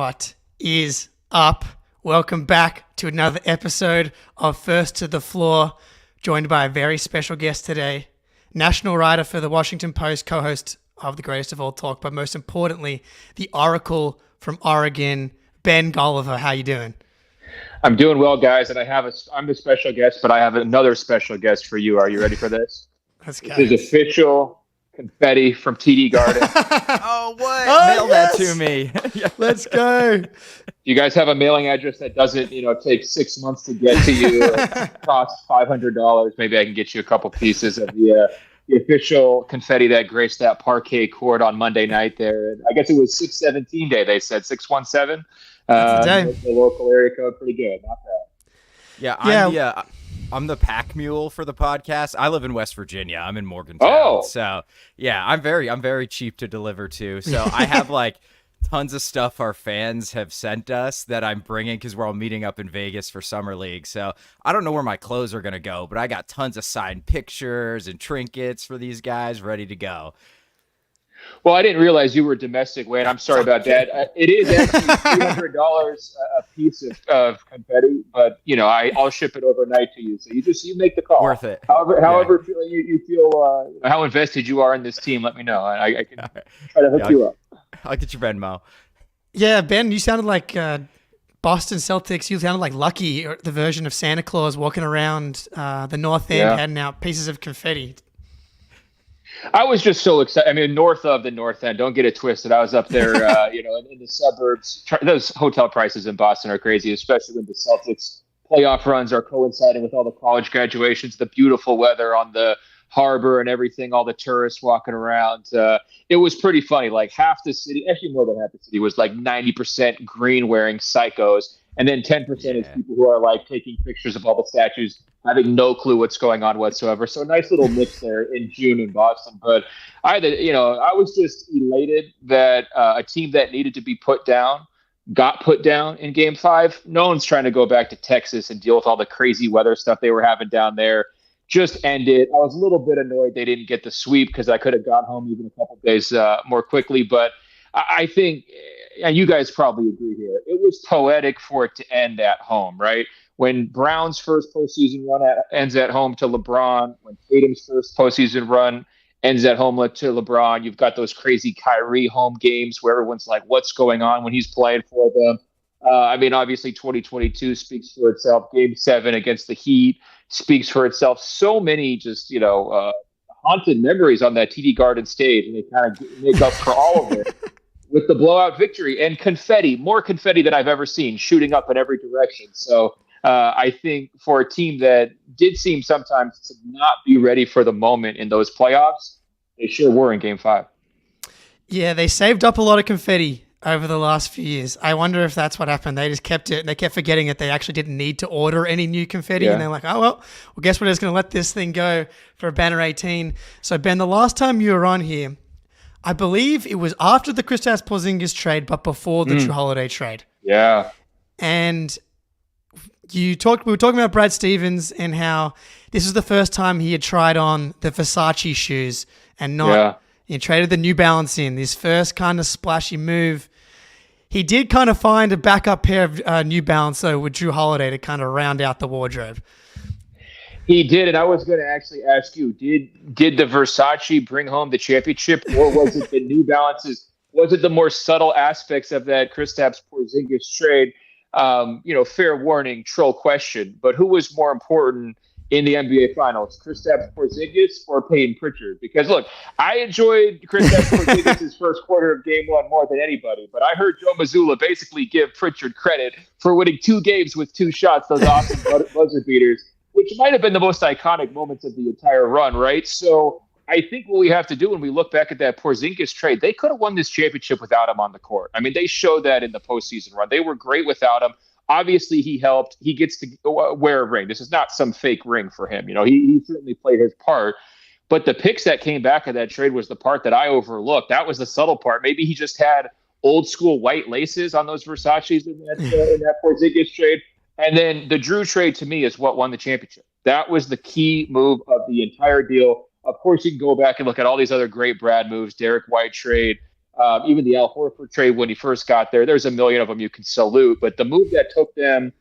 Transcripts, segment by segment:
What is up? Welcome back to another episode of First to the Floor, joined by a very special guest today, national writer for the Washington Post, co-host of the Greatest of All Talk, but most importantly, the Oracle from Oregon, Ben Golliver. How you doing? I'm doing well, guys, and I'm the special guest, but I have another special guest for you. Are you ready for this? Let's go. This is official confetti from TD Garden. Oh, what? Mail yes! that to me. Let's go. You guys have a mailing address that doesn't, take 6 months to get to you. It costs $500. Maybe I can get you a couple pieces of the official confetti that graced that parquet court on Monday night there. And I guess it was 617 day. They said 617. That's the day. The local area code, pretty good. Not bad. Yeah, I'm the pack mule for the podcast. I live in West Virginia. I'm in Morgantown. Oh. So yeah, I'm very cheap to deliver to. So I have like tons of stuff our fans have sent us that I'm bringing because we're all meeting up in Vegas for Summer League. So I don't know where my clothes are going to go, but I got tons of signed pictures and trinkets for these guys ready to go. Well, I didn't realize you were domestic, Wayne. I'm sorry about that. It is actually $300 a piece of confetti, but I'll ship it overnight to you. So you make the call. Worth it. However you feel how invested you are in this team, let me know. I can try to hook you up. I'll get your Venmo. Yeah, Ben, you sounded like Boston Celtics. You sounded like Lucky, or the version of Santa Claus walking around the North End, handing out pieces of confetti. I was just so excited. I mean, north of the North End. Don't get it twisted. I was up there, in the suburbs. Those hotel prices in Boston are crazy, especially when the Celtics playoff runs are coinciding with all the college graduations, the beautiful weather on the harbor and everything, all the tourists walking around. It was pretty funny. Like half the city, actually more than half the city, was like 90% green wearing psychos. And then 10% is people who are like taking pictures of all the statues, having no clue what's going on whatsoever. So a nice little mix there in June in Boston. But I was just elated that a team that needed to be put down got put down in Game 5. No one's trying to go back to Texas and deal with all the crazy weather stuff they were having down there. Just end it. I was a little bit annoyed they didn't get the sweep because I could have got home even a couple days more quickly. But I think, and you guys probably agree here, it was poetic for it to end at home, right? When Brown's first postseason run ends at home to LeBron, when Tatum's first postseason run ends at home to LeBron, you've got those crazy Kyrie home games where everyone's like, what's going on when he's playing for them? Obviously 2022 speaks for itself. Game 7 against the Heat speaks for itself. So many just, haunted memories on that TD Garden stage, and they kind of make up for all of it with the blowout victory and confetti, more confetti than I've ever seen, shooting up in every direction. So I think for a team that did seem sometimes to not be ready for the moment in those playoffs, they sure were in Game 5. Yeah, they saved up a lot of confetti over the last few years. I wonder if that's what happened. They just kept it, and they kept forgetting that they actually didn't need to order any new confetti. Yeah. And they're like, oh, well, guess we're just going to let this thing go for Banner 18. So, Ben, the last time you were on here, I believe it was after the Kristaps Porzingis trade, but before the Drew Holiday trade. Yeah. And we were talking about Brad Stevens and how this was the first time he had tried on the Versace shoes and not, he traded the New Balance in, this first kind of splashy move. He did kind of find a backup pair of New Balance, though, with Drew Holiday to kind of round out the wardrobe. He did, and I was going to actually ask you, did the Versace bring home the championship, or was it the New Balances? Was it the more subtle aspects of that Kristaps Porzingis trade? Fair warning, troll question, but who was more important in the NBA Finals, Kristaps Porzingis or Peyton Pritchard? Because look, I enjoyed Kristaps Porzingis' first quarter of Game 1 more than anybody, but I heard Joe Mazzulla basically give Pritchard credit for winning 2 games with 2 shots, those awesome buzzer beaters, which might have been the most iconic moments of the entire run, right? So I think what we have to do when we look back at that Porzingis trade, they could have won this championship without him on the court. I mean, they showed that in the postseason run. They were great without him. Obviously, he helped. He gets to wear a ring. This is not some fake ring for him. He certainly played his part. But the picks that came back of that trade was the part that I overlooked. That was the subtle part. Maybe he just had old school white laces on those Versace's in that Porzingis trade. And then the Drew trade, to me, is what won the championship. That was the key move of the entire deal. Of course, you can go back and look at all these other great Brad moves, Derek White trade, Even the Al Horford trade when he first got there, there's a million of them you can salute. But the move that took them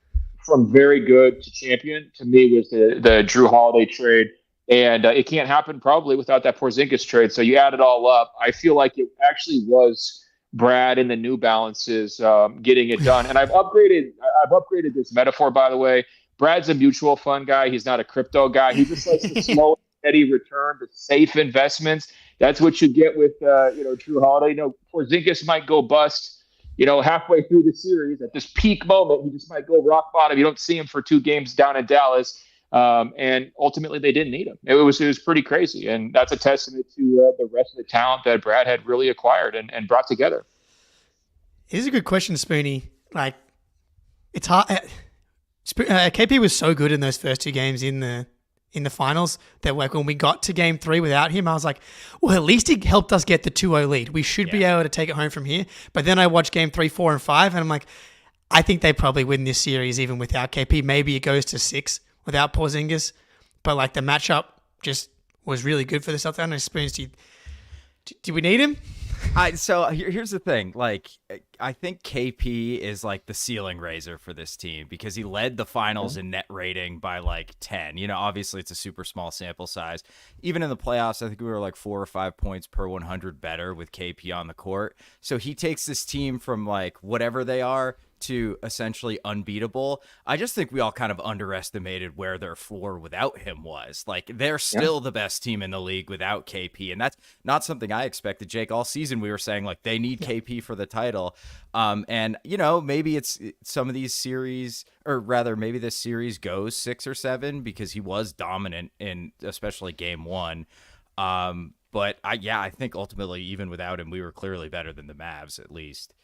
from very good to champion, to me, was the Drew Holiday trade. And it can't happen probably without that Porzingis trade. So you add it all up, I feel like it actually was Brad and the New Balances getting it done. And I've upgraded this metaphor, by the way. Brad's a mutual fund guy. He's not a crypto guy. He just likes the slow, steady return, the safe investments. That's what you get with Drew Holiday. Porzingis might go bust, halfway through the series. At this peak moment, he just might go rock bottom. You don't see him for 2 games down in Dallas. And ultimately, they didn't need him. It was pretty crazy, and that's a testament to the rest of the talent that Brad had really acquired and brought together. It is a good question, Spoonie. Like, it's hard. KP was so good in those first 2 games in the finals that, like, when we got to game 3 without him, I was like, well, at least he helped us get the 2-0 lead. We should be able to take it home from here. But then I watched game 3, 4, and 5, and I'm like, I think they probably win this series even without KP. Maybe it goes to 6 without Porzingis. But, like, the matchup just was really good for the Celtics. I don't know, Spoons, do we need him? So here's the thing. Like, I think KP is like the ceiling raiser for this team because he led the finals in net rating by like 10. Obviously it's a super small sample size. Even in the playoffs, I think we were like 4 or 5 points per 100 better with KP on the court. So he takes this team from like whatever they are to essentially unbeatable. I just think we all kind of underestimated where their floor without him was. Like, they're still the best team in the league without KP, and that's not something I expected, Jake. All season we were saying, like, they need KP for the title. And, maybe it's some of these series, or rather maybe this series goes 6 or 7 because he was dominant in especially game 1. But I think ultimately, even without him, we were clearly better than the Mavs, at least.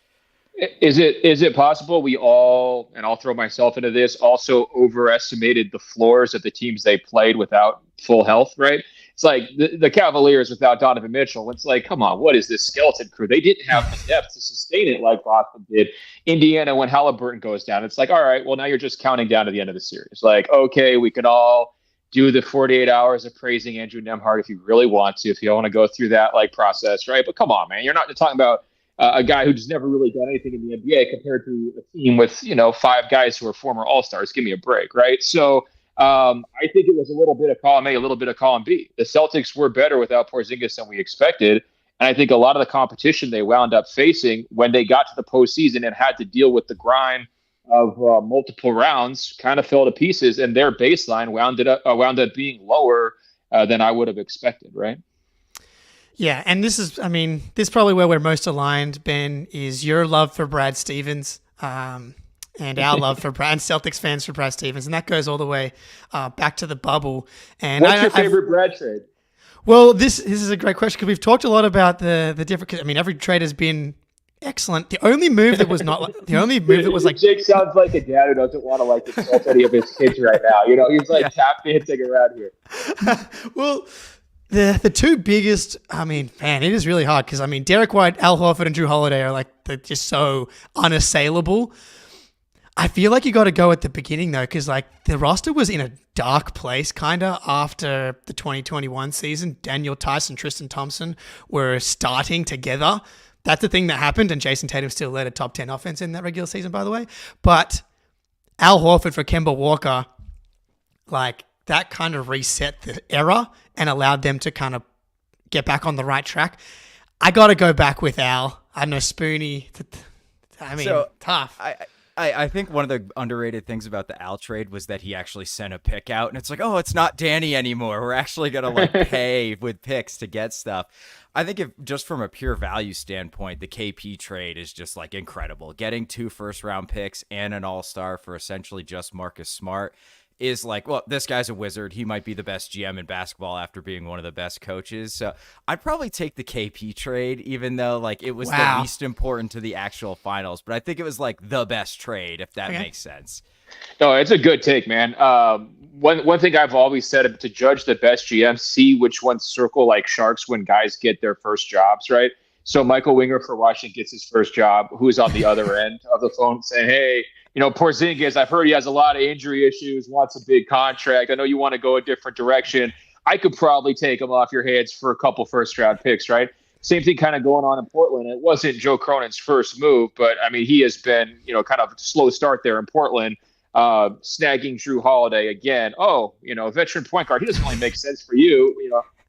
Is it possible we all, and I'll throw myself into this, also overestimated the floors of the teams they played without full health, right? It's like the Cavaliers without Donovan Mitchell. It's like, come on, what is this skeleton crew? They didn't have the depth to sustain it like Boston did. Indiana, when Halliburton goes down, it's like, all right, well, now you're just counting down to the end of the series. Like, okay, we can all do the 48 hours of praising Andrew Nembhard if you really want to, if you want to go through that like process, right? But come on, man, you're not talking about a guy who's never really done anything in the NBA compared to a team with, 5 guys who are former All-Stars. Give me a break, right? So I think it was a little bit of column A, a little bit of column B. The Celtics were better without Porzingis than we expected. And I think a lot of the competition they wound up facing when they got to the postseason and had to deal with the grind of multiple rounds kind of fell to pieces, and their baseline wound up being lower than I would have expected, right? Yeah, and this is probably where we're most aligned, Ben, is your love for Brad Stevens and our love for Brad, Celtics fans for Brad Stevens, and that goes all the way back to the bubble. And what's your favorite Brad trade? Well, this is a great question because we've talked a lot about the different. Every trade has been excellent. The only move that was not like Jake sounds like a dad who doesn't want to like insult any of his kids right now. He's like tap dancing around here. Well. The 2 biggest, it is really hard because, Derek White, Al Horford, and Drew Holiday are they're just so unassailable. I feel like you got to go at the beginning, though, because, the roster was in a dark place, kind of, after the 2021 season. Daniel Tice and Tristan Thompson were starting together. That's the thing that happened, and Jayson Tatum still led a top 10 offense in that regular season, by the way. But Al Horford for Kemba Walker, that kind of reset the era and allowed them to kind of get back on the right track. I got to go back with Al. I know Spoonie. Tough. I think one of the underrated things about the Al trade was that he actually sent a pick out, and it's like, oh, it's not Danny anymore. We're actually going to pay with picks to get stuff. I think if just from a pure value standpoint, the KP trade is just incredible. Getting 2 first-round picks and an all-star for essentially just Marcus Smart is well, this guy's a wizard. He might be the best GM in basketball after being one of the best coaches. So I'd probably take the KP trade, even though it was the least important to the actual finals. But I think it was the best trade, if that makes sense. No, it's a good take, man. One thing I've always said, to judge the best GM, see which ones circle like sharks when guys get their first jobs, right? So Michael Winger for Washington gets his first job. Who's on the other end of the phone saying, hey, Porzingis, I've heard he has a lot of injury issues, wants a big contract. I know you want to go a different direction. I could probably take him off your hands for a couple first-round picks, right? Same thing kind of going on in Portland. It wasn't Joe Cronin's first move, but I mean, he has been, kind of a slow start there in Portland, snagging Drew Holiday again. Oh, veteran point guard. He doesn't really make sense for you,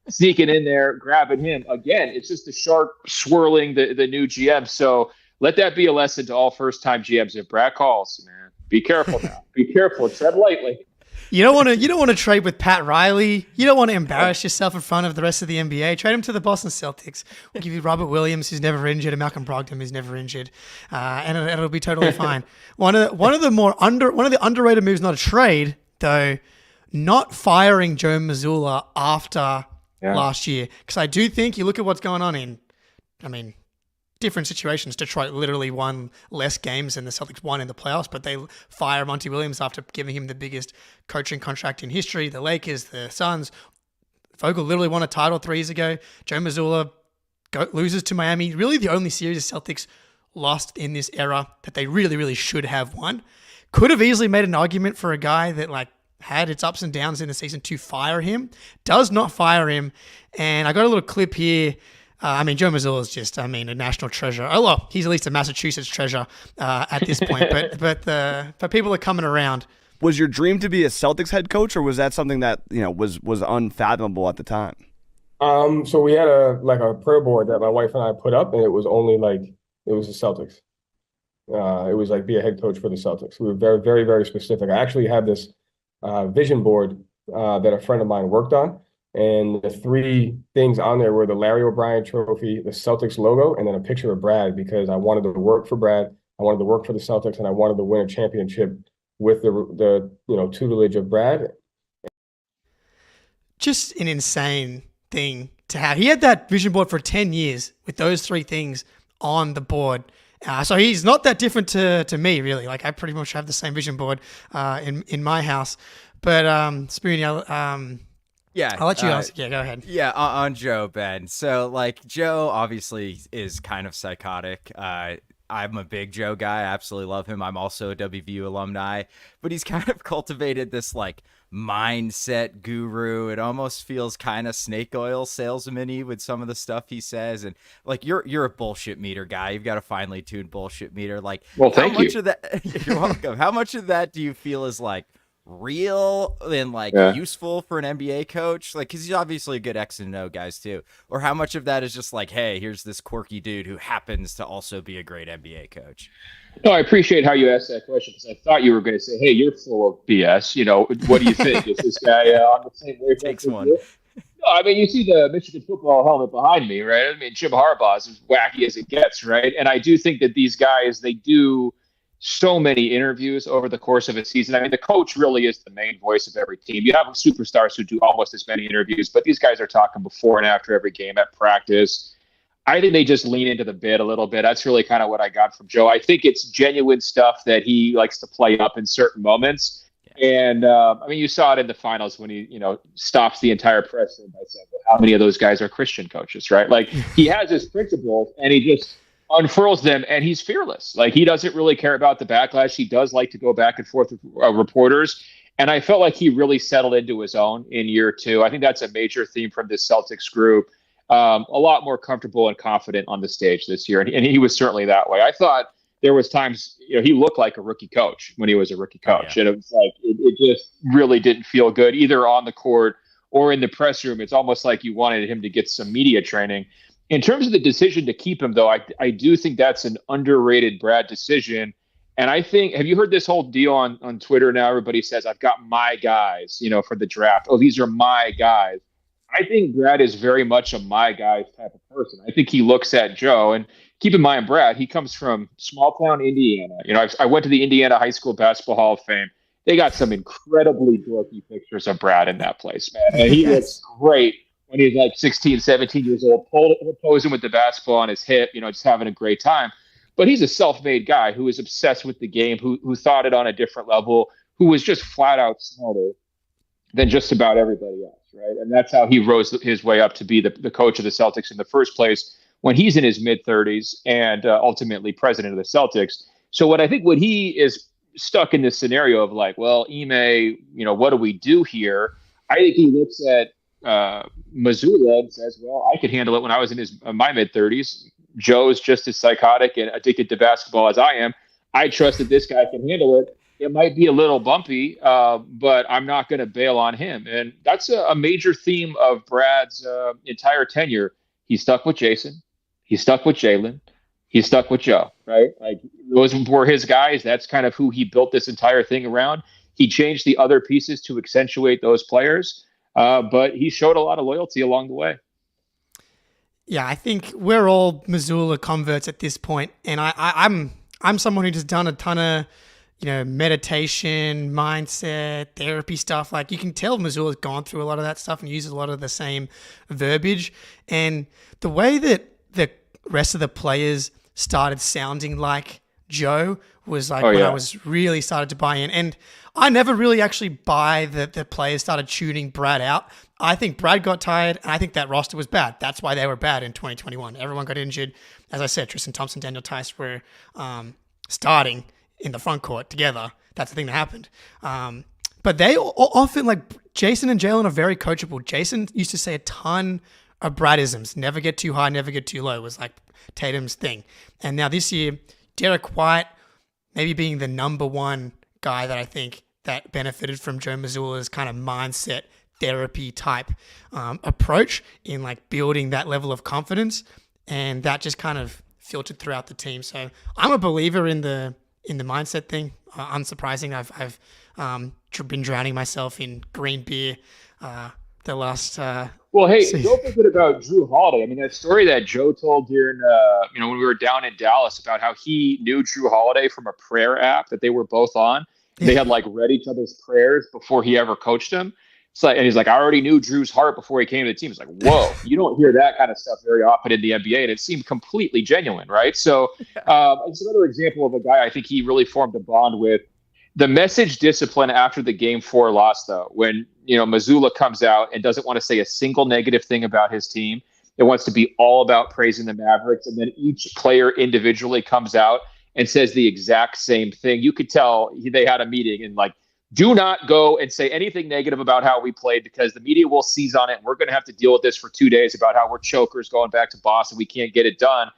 sneaking in there, grabbing him again. It's just the shark swirling the new GM. So let that be a lesson to all first-time GMs. If Brad calls, man, be careful now. Be careful. Tread lightly. You don't want to trade with Pat Riley. You don't want to embarrass yourself in front of the rest of the NBA. Trade him to the Boston Celtics. We'll give you Robert Williams, who's never injured, and Malcolm Brogdon, who's never injured, and it'll be totally fine. One of the underrated moves, not a trade though, not firing Joe Mazzulla after last year, because I do think you look at what's going on in, different situations. Detroit literally won less games than the Celtics won in the playoffs, but they fire Monty Williams after giving him the biggest coaching contract in history. The Lakers, the Suns. Vogel literally won a title 3 years ago. Joe Mazzulla loses to Miami. Really the only series the Celtics lost in this era that they really, really should have won. Could have easily made an argument for a guy that had its ups and downs in the season to fire him. Does not fire him. And I got a little clip here. Joe Mazzulla is just, a national treasure. Oh, well, he's at least a Massachusetts treasure at this point. but people are coming around. Was your dream to be a Celtics head coach, or was that something that was unfathomable at the time? So we had a prayer board that my wife and I put up, and it was only it was the Celtics. It was be a head coach for the Celtics. We were very, very, very specific. I actually had this vision board that a friend of mine worked on. And the 3 things on there were the Larry O'Brien trophy, the Celtics logo, and then a picture of Brad, because I wanted to work for Brad. I wanted to work for the Celtics, and I wanted to win a championship with the tutelage of Brad. Just an insane thing to have. He had that vision board for 10 years with those 3 things on the board. So he's not that different to me, really. I pretty much have the same vision board in my house. But Spoonie, yeah, I'll let you ask. Yeah, go ahead. Yeah, on Joe, Ben. So, Joe obviously is kind of psychotic. I'm a big Joe guy. I absolutely love him. I'm also a WVU alumni. But he's kind of cultivated this, mindset guru. It almost feels kind of snake oil salesman-y with some of the stuff he says. And, you're a bullshit meter guy. You've got a finely tuned bullshit meter. Well, thank you. Of that, you're welcome. How much of that do you feel is, real and useful for an NBA coach, because he's obviously a good X and O guys too, or how much of that is just hey, here's this quirky dude who happens to also be a great NBA coach? No, I appreciate how you asked that question, because I thought you were going to say, hey, you're full of BS. What do you think? Is this guy on the same wavelength? Takes one. No, you see the Michigan football helmet behind me, right? Jim Harbaugh is as wacky as it gets, right? And I do think that these guys, they do so many interviews over the course of a season. The coach really is the main voice of every team. You have superstars who do almost as many interviews, but these guys are talking before and after every game at practice. I think they just lean into the bit a little bit. That's really kind of what I got from Joe. I think it's genuine stuff that he likes to play up in certain moments. And you saw it in the finals when he, stops the entire press room by saying, well, how many of those guys are Christian coaches, right? He has his principles and he just unfurls them, and he's fearless. He doesn't really care about the backlash. He does like to go back and forth with reporters, and I felt like he really settled into his own in year 2. I think that's a major theme from this Celtics group. A lot more comfortable and confident on the stage this year, and he was certainly that way. I thought there was times he looked like a rookie coach when he was a rookie coach, and it was it just really didn't feel good either on the court or in the press room. It's almost like you wanted him to get some media training. In terms of the decision to keep him, though, I do think that's an underrated Brad decision. And I think, have you heard this whole deal on Twitter now? Everybody says, I've got my guys, for the draft. Oh, these are my guys. I think Brad is very much a my guys type of person. I think he looks at Joe, and keep in mind, Brad, he comes from small town Indiana. I went to the Indiana High School Basketball Hall of Fame. They got some incredibly dorky pictures of Brad in that place, man. And he looks great when he's 16, 17 years old, posing with the basketball on his hip, just having a great time. But he's a self-made guy who is obsessed with the game, who thought it on a different level, who was just flat out smarter than just about everybody else, right? And that's how he rose his way up to be the coach of the Celtics in the first place when he's in his mid-30s and ultimately president of the Celtics. So what he is stuck in this scenario of Ime, what do we do here? I think he looks at Mazzulla and says, well, I could handle it when I was in my mid-30s. Joe's just as psychotic and addicted to basketball as I am. I trust that this guy can handle it. It might be a little bumpy, but I'm not going to bail on him. And that's a major theme of Brad's entire tenure. He's stuck with Jayson. He's stuck with Jaylen. He's stuck with Joe, right? Like, those were his guys. That's kind of who he built this entire thing around. He changed the other pieces to accentuate those players, but he showed a lot of loyalty along the way. Yeah, I think we're all Mazzulla converts at this point, and I'm someone who just done a ton of meditation, mindset, therapy stuff. Like, you can tell Mazzulla's gone through a lot of that stuff and uses a lot of the same verbiage, and the way that the rest of the players started sounding like Joe was like I was really started to buy in. And I never really actually buy that the players started tuning Brad out. I think Brad got tired, and I think that roster was bad. That's why they were bad in 2021. Everyone got injured. As I said, Tristan Thompson, Daniel Tice were starting in the front court together. That's the thing that happened. But they often, like, Jayson and Jaylen are very coachable. Jayson used to say a ton of Bradisms. Never get too high, never get too low was like Tatum's thing. And now this year, Derek White maybe being the number one guy that I think that benefited from Joe Mazzulla's kind of mindset therapy type approach in like building that level of confidence, and that just kind of filtered throughout the team. So I'm a believer in the mindset thing. Unsurprising, I've been drowning myself in green beer the last. Well, hey, don't forget about Jrue Holiday. I mean, that story that Joe told during, when we were down in Dallas about how he knew Jrue Holiday from a prayer app that they were both on. They had like read each other's prayers before he ever coached him. It's like, and he's like, I already knew Drew's heart before he came to the team. It's like, whoa, you don't hear that kind of stuff very often in the NBA, and it seemed completely genuine, right? So it's another example of a guy I think he really formed a bond with. The message discipline after the Game 4 loss, though, when Mazzulla comes out and doesn't want to say a single negative thing about his team, it wants to be all about praising the Mavericks, and then each player individually comes out and says the exact same thing. You could tell they had a meeting and like, do not go and say anything negative about how we played because the media will seize on it. And we're going to have to deal with this for 2 days about how we're chokers going back to Boston. We can't get it done.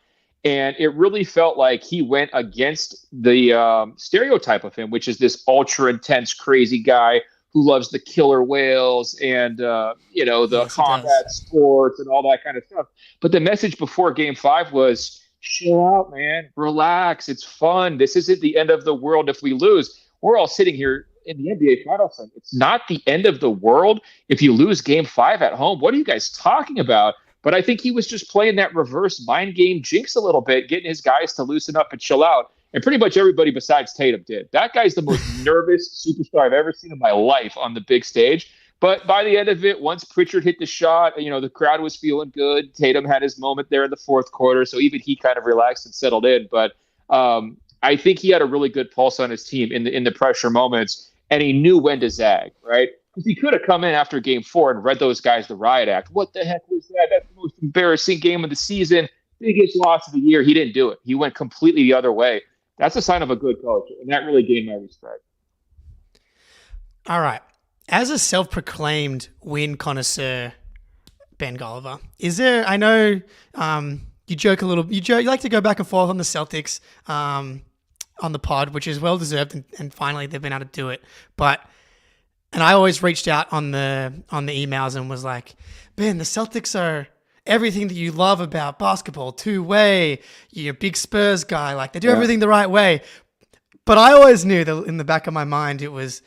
And it really felt like he went against the stereotype of him, which is this ultra intense, crazy guy who loves the killer whales and, the combat sports and all that kind of stuff. But the message before Game 5 was, chill out, man. Relax. It's fun. This isn't the end of the world if we lose. We're all sitting here in the NBA Finals thing. It's not the end of the world if you lose Game 5 at home. What are you guys talking about? But I think he was just playing that reverse mind game jinx a little bit, getting his guys to loosen up and chill out. And pretty much everybody besides Tatum did. That guy's the most nervous superstar I've ever seen in my life on the big stage. But by the end of it, once Pritchard hit the shot, the crowd was feeling good. Tatum had his moment there in the fourth quarter, so even he kind of relaxed and settled in. But I think he had a really good pulse on his team in the pressure moments, and he knew when to zag, right? Because he could have come in after Game 4 and read those guys the riot act. What the heck was that? That's the most embarrassing game of the season, biggest loss of the year. He didn't do it. He went completely the other way. That's a sign of a good coach, and that really gained my respect. All right. As a self-proclaimed win connoisseur, Ben Golliver, is there? I know you joke a little. You like to go back and forth on the Celtics on the pod, which is well deserved, and finally they've been able to do it. And I always reached out on the emails and was like, Ben, the Celtics are everything that you love about basketball, two-way. You're a big Spurs guy, like they do everything the right way. But I always knew that in the back of my mind it was.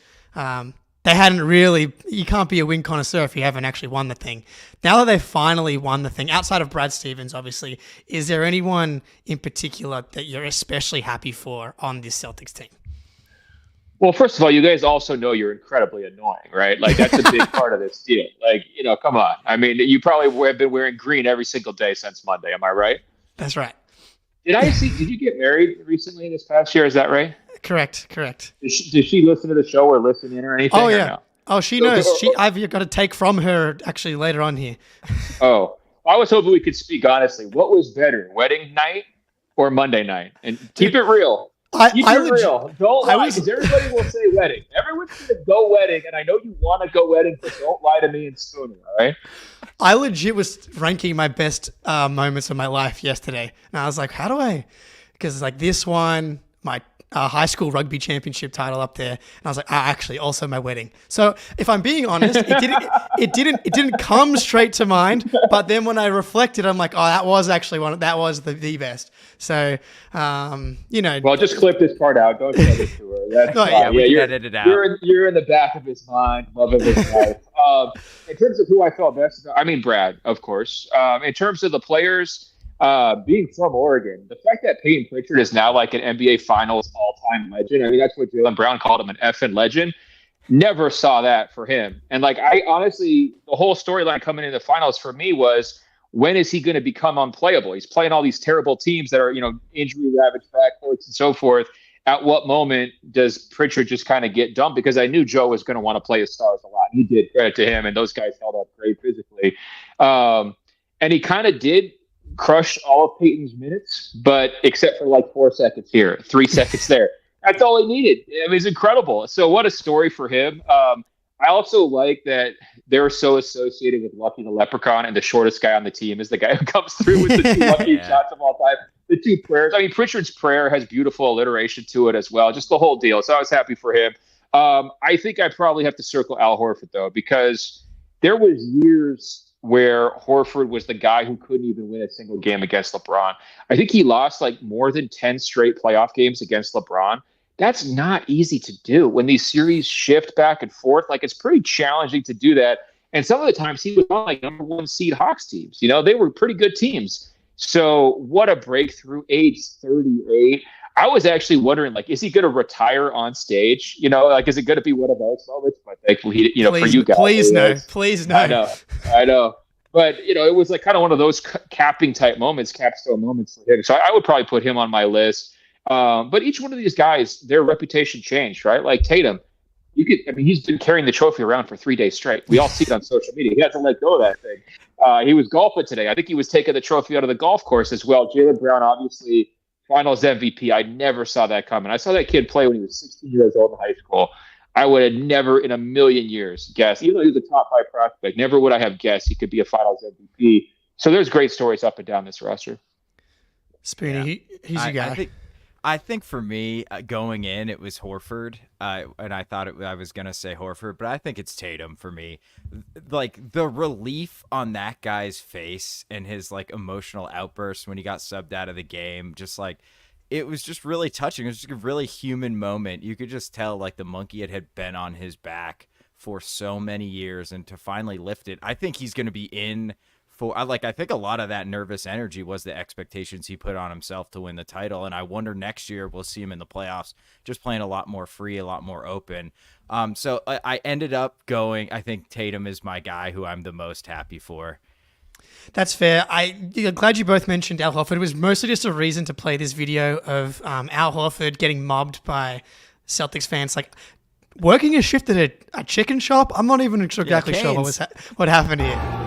They hadn't really, you can't be a win connoisseur if you haven't actually won the thing. Now that they've finally won the thing, outside of Brad Stevens, obviously, is there anyone in particular that you're especially happy for on this Celtics team? Well, first of all, you guys also know you're incredibly annoying, right? Like, that's a big part of this deal. Like, come on. I mean, you probably have been wearing green every single day since Monday. Am I right? That's right. Did you get married recently this past year? Is that right? Correct. Did she listen to the show or listen in or anything? Oh, yeah. No? Oh, she knows. I've got a take from her actually later on here. Oh, I was hoping we could speak honestly. What was better, wedding night or Monday night? And keep it real. Keep it real. Don't lie, because everybody will say wedding. Everyone's going to go wedding, and I know you want to go wedding, but don't lie to me and Spooner, all right? I legit was ranking my best moments of my life yesterday. And I was like, how do I? Because like this one, my high school rugby championship title up there. And I was like, actually, also my wedding. So if I'm being honest, it didn't come straight to mind. But then when I reflected, I'm like, that was actually that was the best. So, Well, just clip this part out. Don't send it to her. That's we can edit it out. You're in the back of his mind, love of his life. In terms of who I felt best, I mean, Brad, of course. In terms of the players, being from Oregon, the fact that Peyton Pritchard is now like an NBA Finals all-time legend. I mean, that's what Jaylen Brown called him, an effing legend. Never saw that for him. And like, I honestly, the whole storyline coming into the finals for me was, when is he going to become unplayable? He's playing all these terrible teams that are, injury-ravaged backcourts and so forth. At what moment does Pritchard just kind of get dumped? Because I knew Joe was going to want to play his stars a lot. He did, credit to him, and those guys held up great physically. And he kind of did crush all of Peyton's minutes, but except for like 4 seconds here, 3 seconds there. That's all he needed. It was incredible. So what a story for him. I also like that they're so associated with Lucky the Leprechaun, and the shortest guy on the team is the guy who comes through with the 2 lucky shots of all time. The 2 prayers. I mean, Pritchard's prayer has beautiful alliteration to it as well. Just the whole deal. So I was happy for him. I think I probably have to circle Al Horford, though, because there was years where Horford was the guy who couldn't even win a single game against LeBron. I think he lost like more than 10 straight playoff games against LeBron. That's not easy to do when these series shift back and forth. Like, it's pretty challenging to do that. And some of the times he was on like number 1 seed Hawks teams. They were pretty good teams. So what a breakthrough, age 38. I was actually wondering, like, is he going to retire on stage? Like, is it going to be one of those moments? But thankfully, please, for you guys, please no. I know. But, it was like kind of one of those capstone moments for him. So I would probably put him on my list. But each one of these guys, their reputation changed, right? Like Tatum, he's been carrying the trophy around for 3 days straight. We all see it on social media. He hasn't let go of that thing. He was golfing today. I think he was taking the trophy out of the golf course as well. Jaylen Brown, obviously, Finals MVP. I never saw that coming. I saw that kid play when he was 16 years old in high school. I would have never in a million years guessed, even though he was a top 5 prospect, never would I have guessed he could be a Finals MVP. So there's great stories up and down this roster. Spoonie, he's your guy. I think for me, going in, it was Horford, and I thought I was going to say Horford, but I think it's Tatum for me. Like, the relief on that guy's face and his, like, emotional outburst when he got subbed out of the game, just, like, it was just really touching. It was just a really human moment. You could just tell, like, the monkey had been on his back for so many years, and to finally lift it, I think he's going to be in I think a lot of that nervous energy was the expectations he put on himself to win the title. And I wonder next year we'll see him in the playoffs just playing a lot more free, a lot more open. So I ended up going, I think Tatum is my guy who I'm the most happy for. That's fair. I'm glad you both mentioned Al Horford. It was mostly just a reason to play this video of Al Horford getting mobbed by Celtics fans. Like, working a shift at a chicken shop? I'm not even exactly sure what happened here.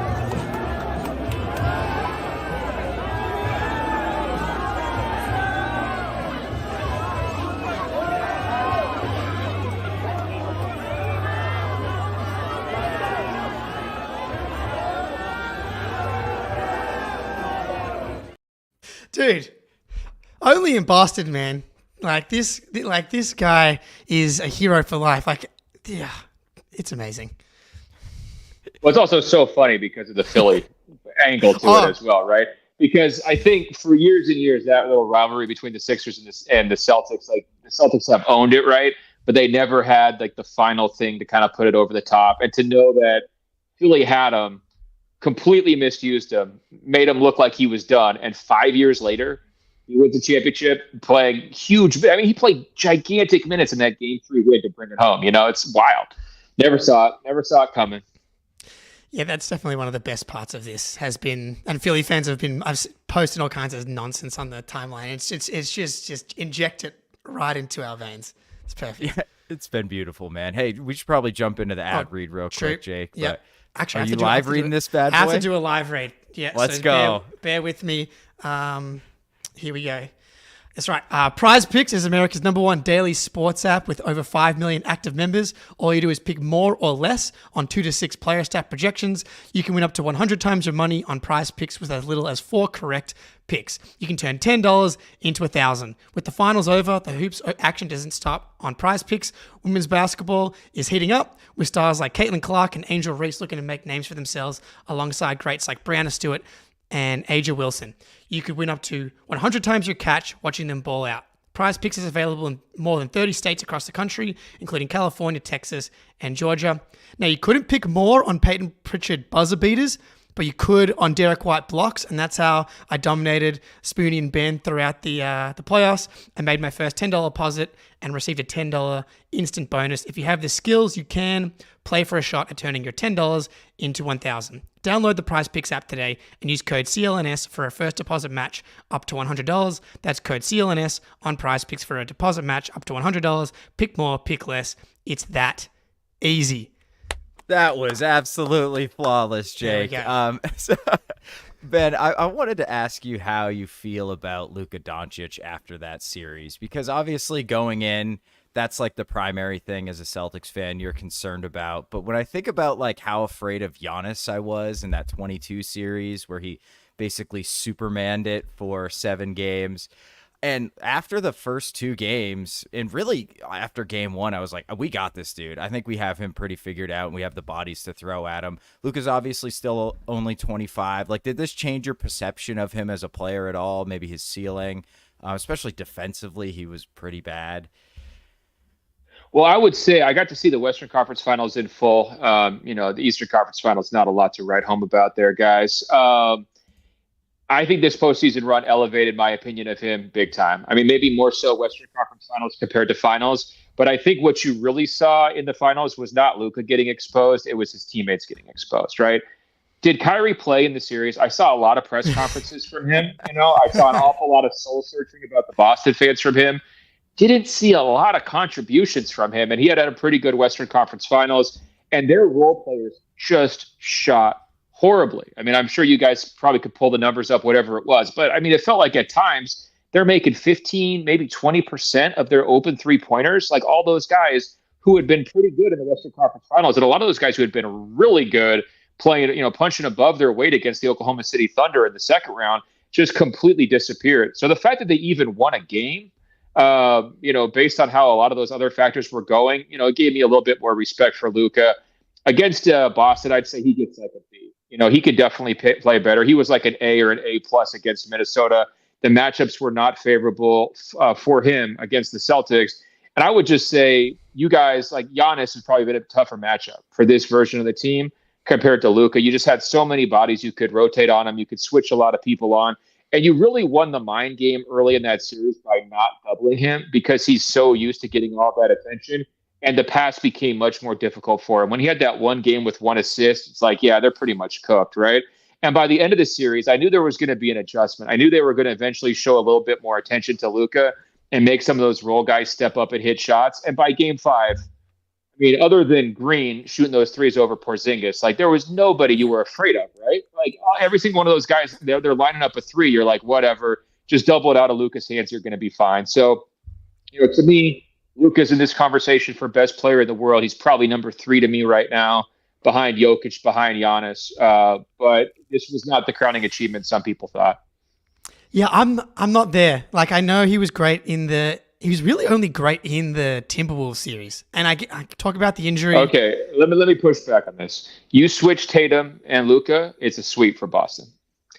Dude, only in Boston, man. Like this guy is a hero for life. Like, yeah, it's amazing. Well, it's also so funny because of the Philly angle to it as well, right? Because I think for years and years, that little rivalry between the Sixers and the Celtics, like the Celtics have owned it, right? But they never had like the final thing to kind of put it over the top. And to know that Philly had him, completely misused him, made him look like he was done. And 5 years later, he wins the championship, playing huge. I mean, he played gigantic minutes in that Game 3 win to bring it home. It's wild. Never saw it coming. Yeah, that's definitely one of the best parts of this has been, and Philly fans I've posted all kinds of nonsense on the timeline. It's just inject it right into our veins. It's perfect. Yeah, it's been beautiful, man. Hey, we should probably jump into the ad read real quick, Jake. Yeah. Actually, are you live reading this bad boy? I have to do a live read. Yeah, let's go. Bear with me. Here we go. That's right. Prize Picks is America's #1 daily sports app with over 5 million active members. All you do is pick more or less on 2 to 6 player stat projections. You can win up to 100 times your money on Prize Picks with as little as 4 correct picks. You can turn $10 into $1,000. With the finals over, the hoops action doesn't stop on Prize Picks. Women's basketball is heating up with stars like Caitlin Clark and Angel Reese looking to make names for themselves alongside greats like Brianna Stewart and Aja Wilson. You could win up to 100 times your catch watching them ball out. Prize Picks is available in more than 30 states across the country, including California, Texas, and Georgia. Now, you couldn't pick more on Peyton Pritchard buzzer beaters, but you could on Derek White blocks, and that's how I dominated Spoonie and Ben throughout the playoffs and made my first $10 deposit and received a $10 instant bonus. If you have the skills, you can play for a shot at turning your $10 into $1,000. Download the Prize Picks app today and use code CLNS for a first deposit match up to $100. That's code CLNS on Prize Picks for a deposit match up to $100. Pick more, pick less. It's that easy. That was absolutely flawless, Jake. So, Ben, I wanted to ask you how you feel about Luka Doncic after that series, because obviously going in, that's like the primary thing as a Celtics fan you're concerned about. But when I think about like how afraid of Giannis I was in that 22 series where he basically Supermaned it for 7 games. And after the first 2 games, and really after game 1, I was like, we got this dude. I think we have him pretty figured out, and we have the bodies to throw at him. Luka's obviously still only 25. Like, did this change your perception of him as a player at all? Maybe his ceiling, especially defensively, he was pretty bad. Well, I would say I got to see the Western Conference Finals in full. The Eastern Conference Finals, not a lot to write home about there, guys. I think this postseason run elevated my opinion of him big time. I mean, maybe more so Western Conference Finals compared to Finals. But I think what you really saw in the Finals was not Luka getting exposed. It was his teammates getting exposed, right? Did Kyrie play in the series? I saw a lot of press conferences from him. I saw an awful lot of soul searching about the Boston fans from him. Didn't see a lot of contributions from him. And he had a pretty good Western Conference Finals. And their role players just shot horribly. I mean, I'm sure you guys probably could pull the numbers up, whatever it was. But, I mean, it felt like at times they're making 15, maybe 20% of their open three-pointers. Like all those guys who had been pretty good in the Western Conference Finals. And a lot of those guys who had been really good playing, punching above their weight against the Oklahoma City Thunder in the second round just completely disappeared. So the fact that they even won a game, based on how a lot of those other factors were going, it gave me a little bit more respect for Luka. Against Boston, I'd say he gets like a B. He could definitely play better. He was like an A or an A+ against Minnesota. The matchups were not favorable for him against the Celtics. And I would just say, you guys, like Giannis has probably been a tougher matchup for this version of the team compared to Luka. You just had so many bodies you could rotate on him. You could switch a lot of people on. And you really won the mind game early in that series by not doubling him because he's so used to getting all that attention. And the pass became much more difficult for him. When he had that one game with 1 assist, it's like, yeah, they're pretty much cooked, right? And by the end of the series, I knew there was going to be an adjustment. I knew they were going to eventually show a little bit more attention to Luka and make some of those role guys step up and hit shots. And by game 5, I mean, other than Green shooting those threes over Porzingis, like there was nobody you were afraid of, right? Like every single one of those guys, they're lining up a 3. You're like, whatever, just double it out of Luka's hands. You're going to be fine. So, to me, Luka's in this conversation for best player in the world. He's probably number 3 to me right now, behind Jokic, behind Giannis. But this was not the crowning achievement some people thought. Yeah, I'm not there. Like, I know he was great he was really only great in the Timberwolves series. And I talk about the injury. Okay, let me push back on this. You switch Tatum and Luka, it's a sweep for Boston.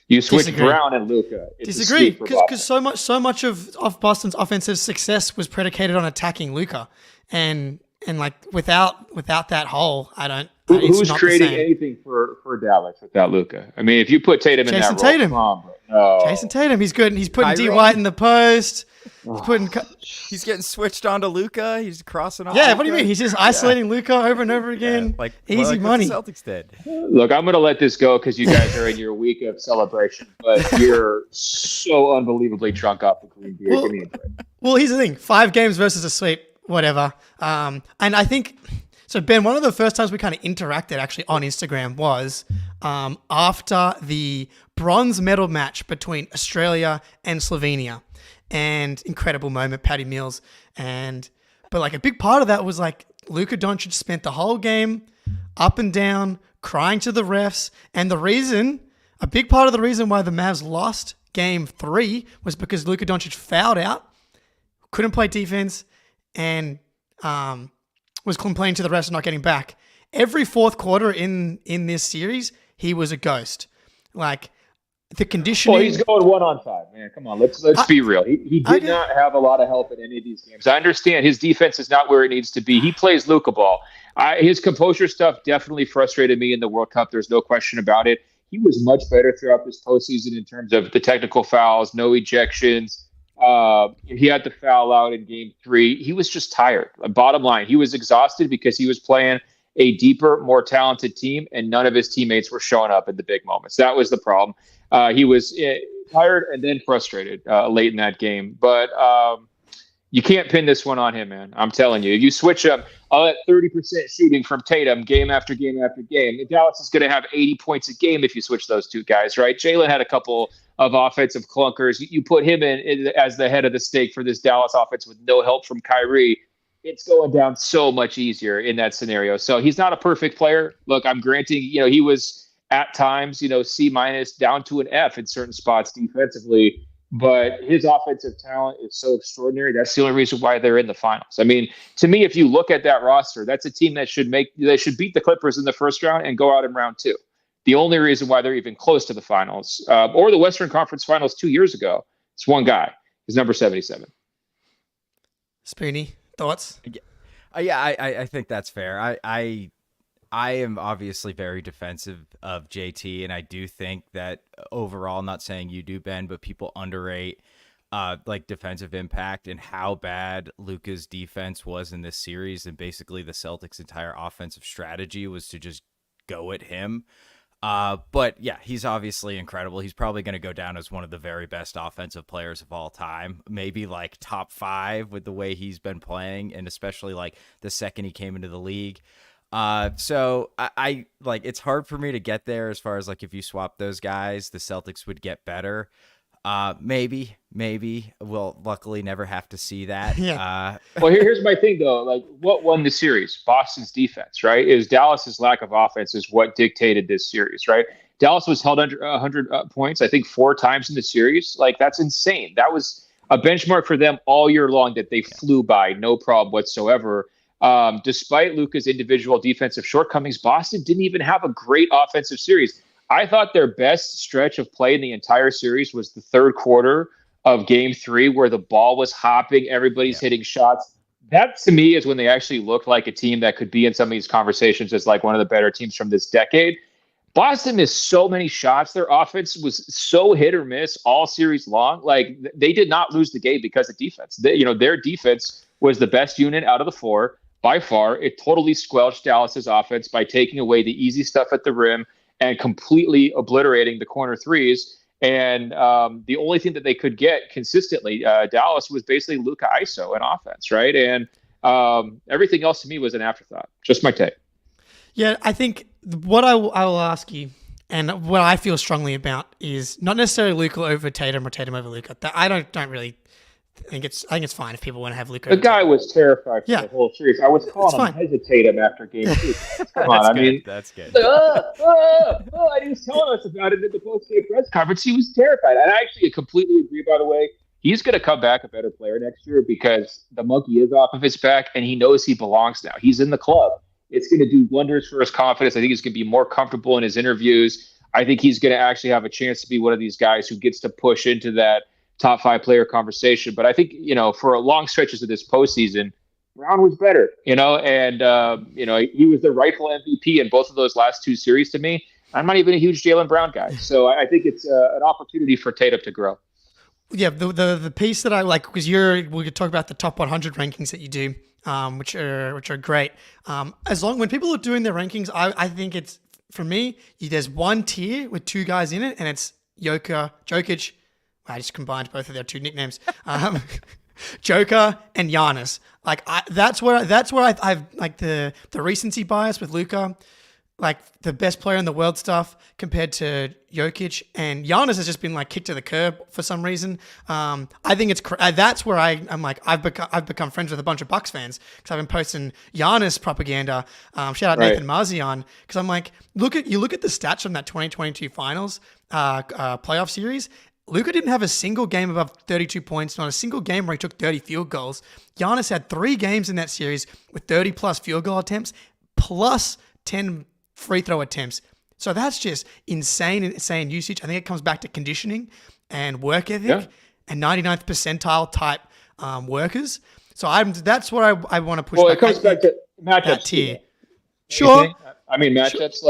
You switch Brown and Luka. Disagree, because so much of Boston's offensive success was predicated on attacking Luka, and like without that hole, I don't. Who's creating anything for Dallas without Luka? I mean, if you put Tatum in Jayson that role, Tatum. come on, no. Jayson Tatum, he's good. He's putting Kyrie. D White in the post. He's getting switched onto Luka. He's crossing off. Yeah, Luka. what do you mean? He's just isolating Luka over and over again. Easy money. What the Celtics did. Look, I'm going to let this go because you guys are in your week of celebration, but you're so unbelievably drunk off the green beer. Give me a break. Well, here's the thing: 5 games versus a sweep, whatever. And I think so. Ben, one of the first times we kind of interacted actually on Instagram was after the bronze medal match between Australia and Slovenia. and incredible moment, Patty Mills. But like a big part of that was like Luka Doncic spent the whole game up and down, crying to the refs. And a big part of the reason why the Mavs lost game 3 was because Luka Doncic fouled out, couldn't play defense, and was complaining to the refs not getting back. Every fourth quarter in this series, he was a ghost. Like the conditioning. Well, he's going 1-on-5, man. Come on, let's be real. He did not have a lot of help in any of these games. I understand his defense is not where it needs to be. He plays Luka ball. His composure stuff definitely frustrated me in the World Cup. There's no question about it. He was much better throughout this postseason in terms of the technical fouls, no ejections. He had to foul out in game 3. He was just tired. Bottom line, he was exhausted because he was playing a deeper, more talented team, and none of his teammates were showing up in the big moments. That was the problem. He was tired and then frustrated late in that game. But you can't pin this one on him, man. I'm telling you. If you switch up all that 30% shooting from Tatum game after game after game, Dallas is going to have 80 points a game if you switch those two guys, right? Jaylen had a couple of offensive clunkers. You put him in as the head of the stake for this Dallas offense with no help from Kyrie. It's going down so much easier in that scenario. So he's not a perfect player. Look, I'm granting, he was at times, C- down to an F in certain spots defensively, but his offensive talent is so extraordinary. That's the only reason why they're in the finals. I mean, to me, if you look at that roster, that's a team that should beat the Clippers in the first round and go out in round 2. The only reason why they're even close to the finals or the Western Conference Finals 2 years ago, it's one guy. He's number 77. Spoonie, thoughts? Yeah, I think that's fair. I am obviously very defensive of JT, and I do think that overall, not saying you do, Ben, but people underrate like defensive impact and how bad Luka's defense was in this series, and basically the Celtics' entire offensive strategy was to just go at him. But yeah, he's obviously incredible. He's probably going to go down as one of the very best offensive players of all time, maybe like top 5 with the way he's been playing, and especially like the second he came into the league. So I like, it's hard for me to get there as far as like, if you swap those guys, the Celtics would get better. Maybe we'll luckily never have to see that. Yeah. Well, here's my thing though. Like, what won the series? Boston's defense, right? Is Dallas's lack of offense is what dictated this series, right? Dallas was held under 100 points, I think 4 times in the series. Like, that's insane. That was a benchmark for them all year long that they flew by, no problem whatsoever. Despite Luka's individual defensive shortcomings, Boston didn't even have a great offensive series. I thought their best stretch of play in the entire series was the third quarter of game 3, where the ball was hopping, everybody's hitting shots. That, to me, is when they actually looked like a team that could be in some of these conversations as like one of the better teams from this decade. Boston missed so many shots. Their offense was so hit or miss all series long. Like, they did not lose the game because of defense. Their defense was the best unit out of the 4 by far. It totally squelched Dallas's offense by taking away the easy stuff at the rim and completely obliterating the corner threes. And the only thing that they could get consistently, Dallas, was basically Luka ISO in offense, right? And everything else to me was an afterthought. Just my take. Yeah, I think what I will ask you, and what I feel strongly about, is not necessarily Luka over Tatum or Tatum over Luka. I don't really think it's fine if people want to have Luka. The guy was terrified for Yeah. the whole series. I was calling him hesitate him after game 2. Come on, that's good. And he was telling us about it at the post-game press conference. He was terrified. And I actually completely agree, by the way. He's going to come back a better player next year because the monkey is off of his back and he knows he belongs now. He's in the club. It's going to do wonders for his confidence. I think he's going to be more comfortable in his interviews. I think he's going to actually have a chance to be one of these guys who gets to push into that top 5 player conversation. But I think, for long stretches of this postseason, Brown was better, and he was the rightful MVP in both of those last 2 series to me. I'm not even a huge Jaylen Brown guy. So I think it's an opportunity for Tatum to grow. Yeah, the piece that I like, because we could talk about the top 100 rankings that you do, which are great. When people are doing their rankings, I think it's, for me, there's one tier with 2 guys in it, and it's Jokic. I just combined both of their 2 nicknames, Joker and Giannis. Like, that's where I've like the recency bias with Luka. like the best player in the world stuff compared to Jokic, and Giannis has just been like kicked to the curb for some reason. I think it's that's where I'm like I've become friends with a bunch of Bucks fans because I've been posting Giannis propaganda. Shout out Nathan Marzion because I'm like look at the stats from that 2022 Finals playoff series. Luka didn't have a single game above 32 points, not a single game where he took 30 field goals. Giannis had 3 games in that series with 30 plus field goal attempts plus 10 free throw attempts. So that's just insane usage. I think it comes back to conditioning and work ethic and 99th percentile type workers. So that's what I want to push. Well, it comes back to matchups tier. Sure. I mean, matchups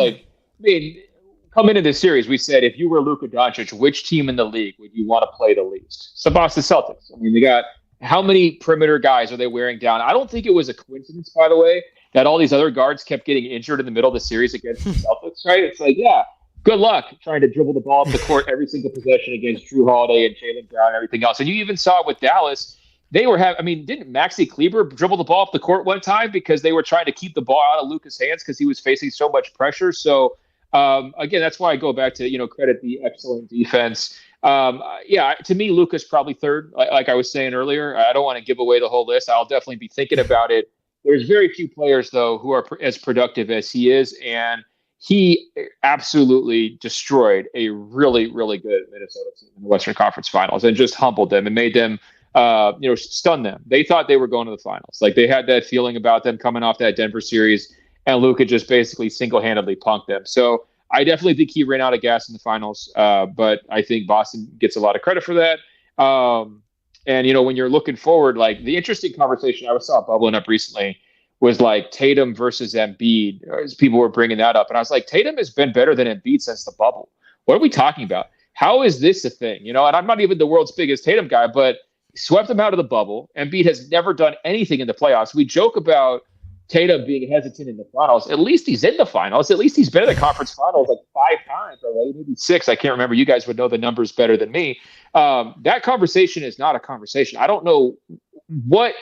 coming into this series, we said if you were Luka Doncic, which team in the league would you want to play the least? It's the Boston Celtics. I mean, they got how many perimeter guys are they wearing down? I don't think it was a coincidence, by the way, that all these other guards kept getting injured in the middle of the series against the Celtics, right? It's like, yeah, good luck trying to dribble the ball up the court every single possession against Drew Holiday and Jaylen Brown and everything else. And you even saw it with Dallas. They were didn't Maxi Kleber dribble the ball up the court one time because they were trying to keep the ball out of Luka's hands because he was facing so much pressure? So, again, that's why I go back to, credit the excellent defense. To me, Luka's probably third. Like I was saying earlier, I don't want to give away the whole list. I'll definitely be thinking about it. There's very few players, though, who are as productive as he is, and he absolutely destroyed a really, really good Minnesota team in the Western Conference Finals and just humbled them and made them, stun them. They thought they were going to the finals. Like, they had that feeling about them coming off that Denver series, and Luka just basically single-handedly punked them. So I definitely think he ran out of gas in the finals, but I think Boston gets a lot of credit for that. And, when you're looking forward, like the interesting conversation I saw bubbling up recently was like Tatum versus Embiid, as people were bringing that up. And I was like, Tatum has been better than Embiid since the bubble. What are we talking about? How is this a thing? And I'm not even the world's biggest Tatum guy, but swept him out of the bubble. Embiid has never done anything in the playoffs. We joke about Tatum being hesitant in the finals. At least he's in the finals. At least he's been in the conference finals like 5 times already, maybe 6. I can't remember. You guys would know the numbers better than me. That conversation is not a conversation. I don't know what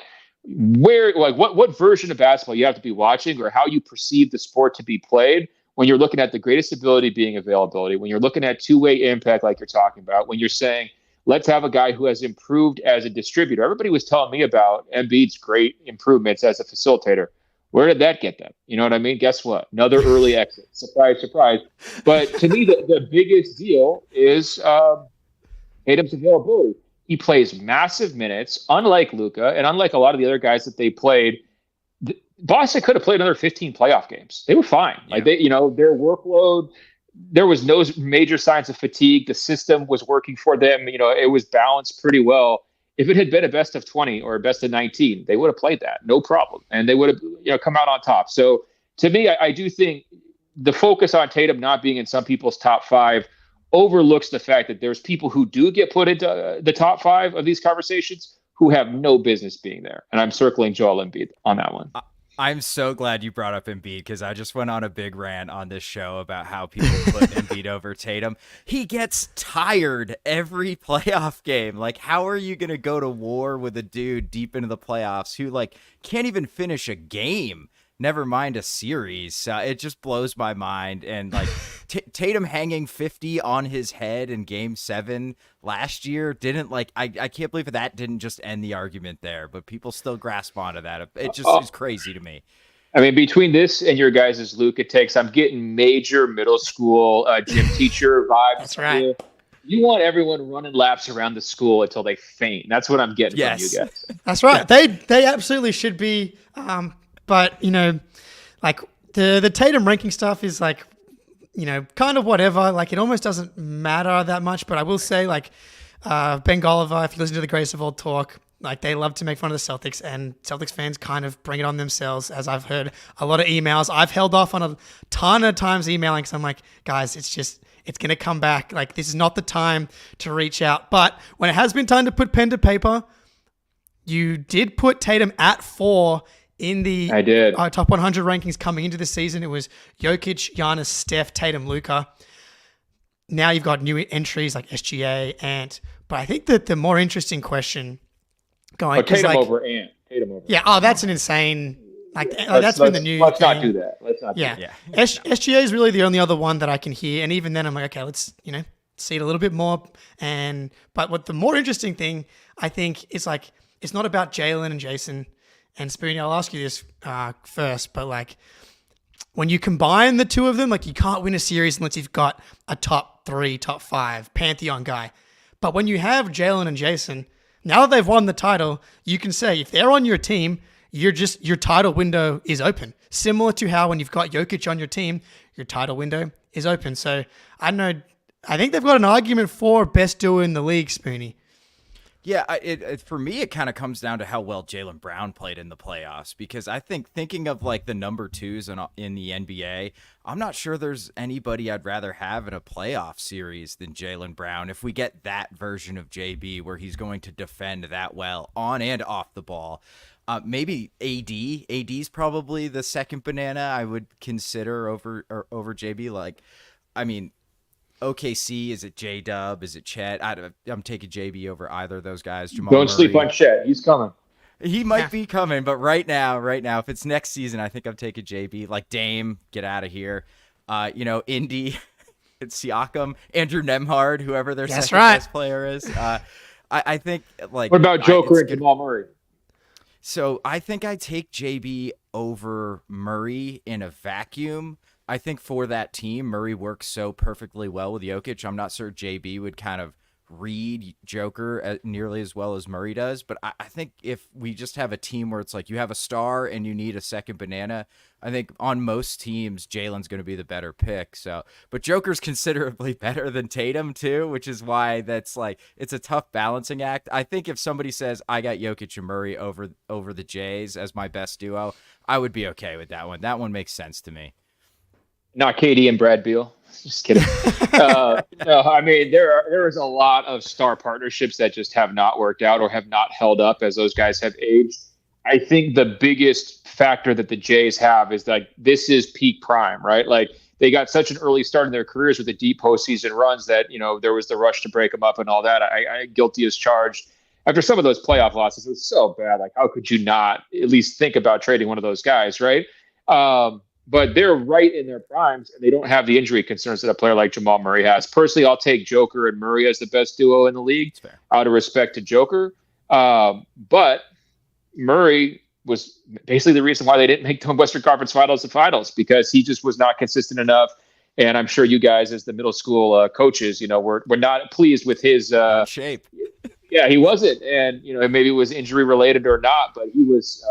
version of basketball you have to be watching or how you perceive the sport to be played when you're looking at the greatest ability being availability, when you're looking at two-way impact like you're talking about, when you're saying, let's have a guy who has improved as a distributor. Everybody was telling me about Embiid's great improvements as a facilitator. Where did that get them? You know what I mean? Guess what? Another early exit. Surprise, surprise. But to me, the biggest deal is Tatum's availability. He plays massive minutes, unlike Luka, and unlike a lot of the other guys that they played. Boston could have played another 15 playoff games. They were fine. Yeah. Like their workload, there was no major signs of fatigue. The system was working for them. It was balanced pretty well. If it had been a best of 20 or a best of 19, they would have played that, no problem. And they would have come out on top. So to me, I do think the focus on Tatum not being in some people's top 5 overlooks the fact that there's people who do get put into the top 5 of these conversations who have no business being there. And I'm circling Joel Embiid on that one. I'm so glad you brought up Embiid because I just went on a big rant on this show about how people put Embiid over Tatum. He gets tired every playoff game. Like, how are you going to go to war with a dude deep into the playoffs who can't even finish a game? Never mind a series. It just blows my mind. And Tatum hanging 50 on his head in Game 7 last year didn't I can't believe that didn't just end the argument there. But people still grasp onto that. It just is crazy to me. I mean, between this and your guys' Luka takes, I'm getting major middle school gym teacher vibes. That's right. You want everyone running laps around the school until they faint. That's what I'm getting from you guys. That's right. Yeah. They absolutely should be. But, the Tatum ranking stuff is kind of whatever. It almost doesn't matter that much. But I will say, Ben Golliver, if you listen to the Greatest of All talk, they love to make fun of the Celtics, and Celtics fans kind of bring it on themselves, as I've heard a lot of emails. I've held off on a ton of times emailing because I'm like, guys, it's going to come back. This is not the time to reach out. But when it has been time to put pen to paper, you did put Tatum at 4 in the top 100 rankings coming into the season. It was Jokic, Giannis, Steph, Tatum, Luka. Now you've got new entries like SGA, Ant. But I think that the more interesting question going Tatum over Ant. Tatum over. Yeah. Oh, that's an insane. That's been the new. Let's not do that. Let's not. Yeah, do that. SGA is really the only other one that I can hear, and even then I'm like, okay, let's see it a little bit more. But what the more interesting thing I think is like, it's not about Jaylen and Jayson and Spoony. I'll ask you this first, but like, when you combine the two of them, like, you can't win a series unless you've got a top 3, top 5 pantheon guy. But when you have Jaylen and Jayson, now that they've won the title, you can say if they're on your team, your title window is open. Similar to how when you've got Jokic on your team, your title window is open. So I don't know. I think they've got an argument for best duo in the league, Spoony. Yeah, for me, it kind of comes down to how well Jaylen Brown played in the playoffs, because I think thinking of like the number 2s in the NBA, I'm not sure there's anybody I'd rather have in a playoff series than Jaylen Brown. If we get that version of JB where he's going to defend that well on and off the ball, maybe AD. AD's probably the second banana I would consider over JB. Like, I mean, OKC, is it J-Dub? Is it Chet? I'm taking JB over either of those guys. Jamal Don't Murray. sleep on Chet. He's coming. He might be coming, but right now, if it's next season, I think I'm taking JB. Like, Dame, get out of here. Indy, it's Siakam, Andrew Nemhard, whoever their second best player is. I think, like... What about Joker and Jamal Murray? So I think I take JB over Murray in a vacuum. I think for that team, Murray works so perfectly well with Jokic. I'm not sure JB would kind of read Joker nearly as well as Murray does. But I think if we just have a team where it's like you have a star and you need a second banana, I think on most teams, Jaylen's going to be the better pick. But Joker's considerably better than Tatum too, which is why that's like, it's a tough balancing act. I think if somebody says I got Jokic and Murray over the Jays as my best duo, I would be okay with that one. That one makes sense to me. Not Katie and Brad Beal. Just kidding. No, I mean, there is a lot of star partnerships that just have not worked out or have not held up as those guys have aged. I think the biggest factor that the Jays have is like, this is peak prime, right? Like, they got such an early start in their careers with the deep postseason runs that, there was the rush to break them up and all that. I guilty as charged. After some of those playoff losses, it was so bad. Like, how could you not at least think about trading one of those guys, right? But they're right in their primes, and they don't have the injury concerns that a player like Jamal Murray has. Personally, I'll take Joker and Murray as the best duo in the league, out of respect to Joker. But Murray was basically the reason why they didn't make the Western Conference Finals the finals, because he just was not consistent enough. And I'm sure you guys, as the middle school coaches, we're not pleased with his shape. Yeah, he wasn't, and maybe it was injury related or not, but he was.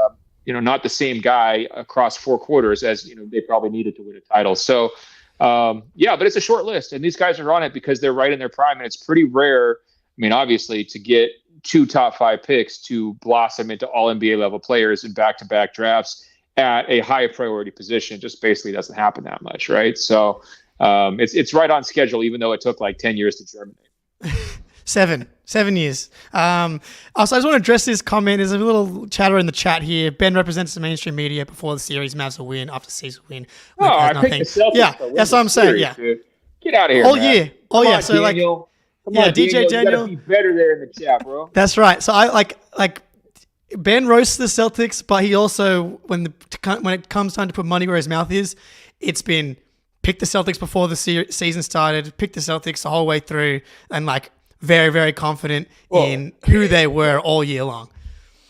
Not the same guy across 4 quarters as, they probably needed to win a title. So, but it's a short list, and these guys are on it because they're right in their prime, and it's pretty rare. I mean, obviously, to get 2 top 5 picks to blossom into all NBA level players in back-to-back drafts at a high priority position just basically doesn't happen that much, right? So, it's right on schedule, even though it took like 10 years to germinate. 7 years. Also, I just want to address this comment. There's a little chatter in the chat here. Ben represents the mainstream media before the series. Mavs will win. After the season win. I picked the Celtics. Yeah, that's what I'm saying. Series, yeah. Dude. Get out of here, all man. year. Oh, Come yeah. on, So, Daniel. Come on, DJ Daniel. You gotta be better there in the chat, bro. That's right. So, I like Ben roasts the Celtics, but he also, when it comes time to put money where his mouth is, it's been pick the Celtics before the season started, pick the Celtics the whole way through, and very, very confident in who they were all year long.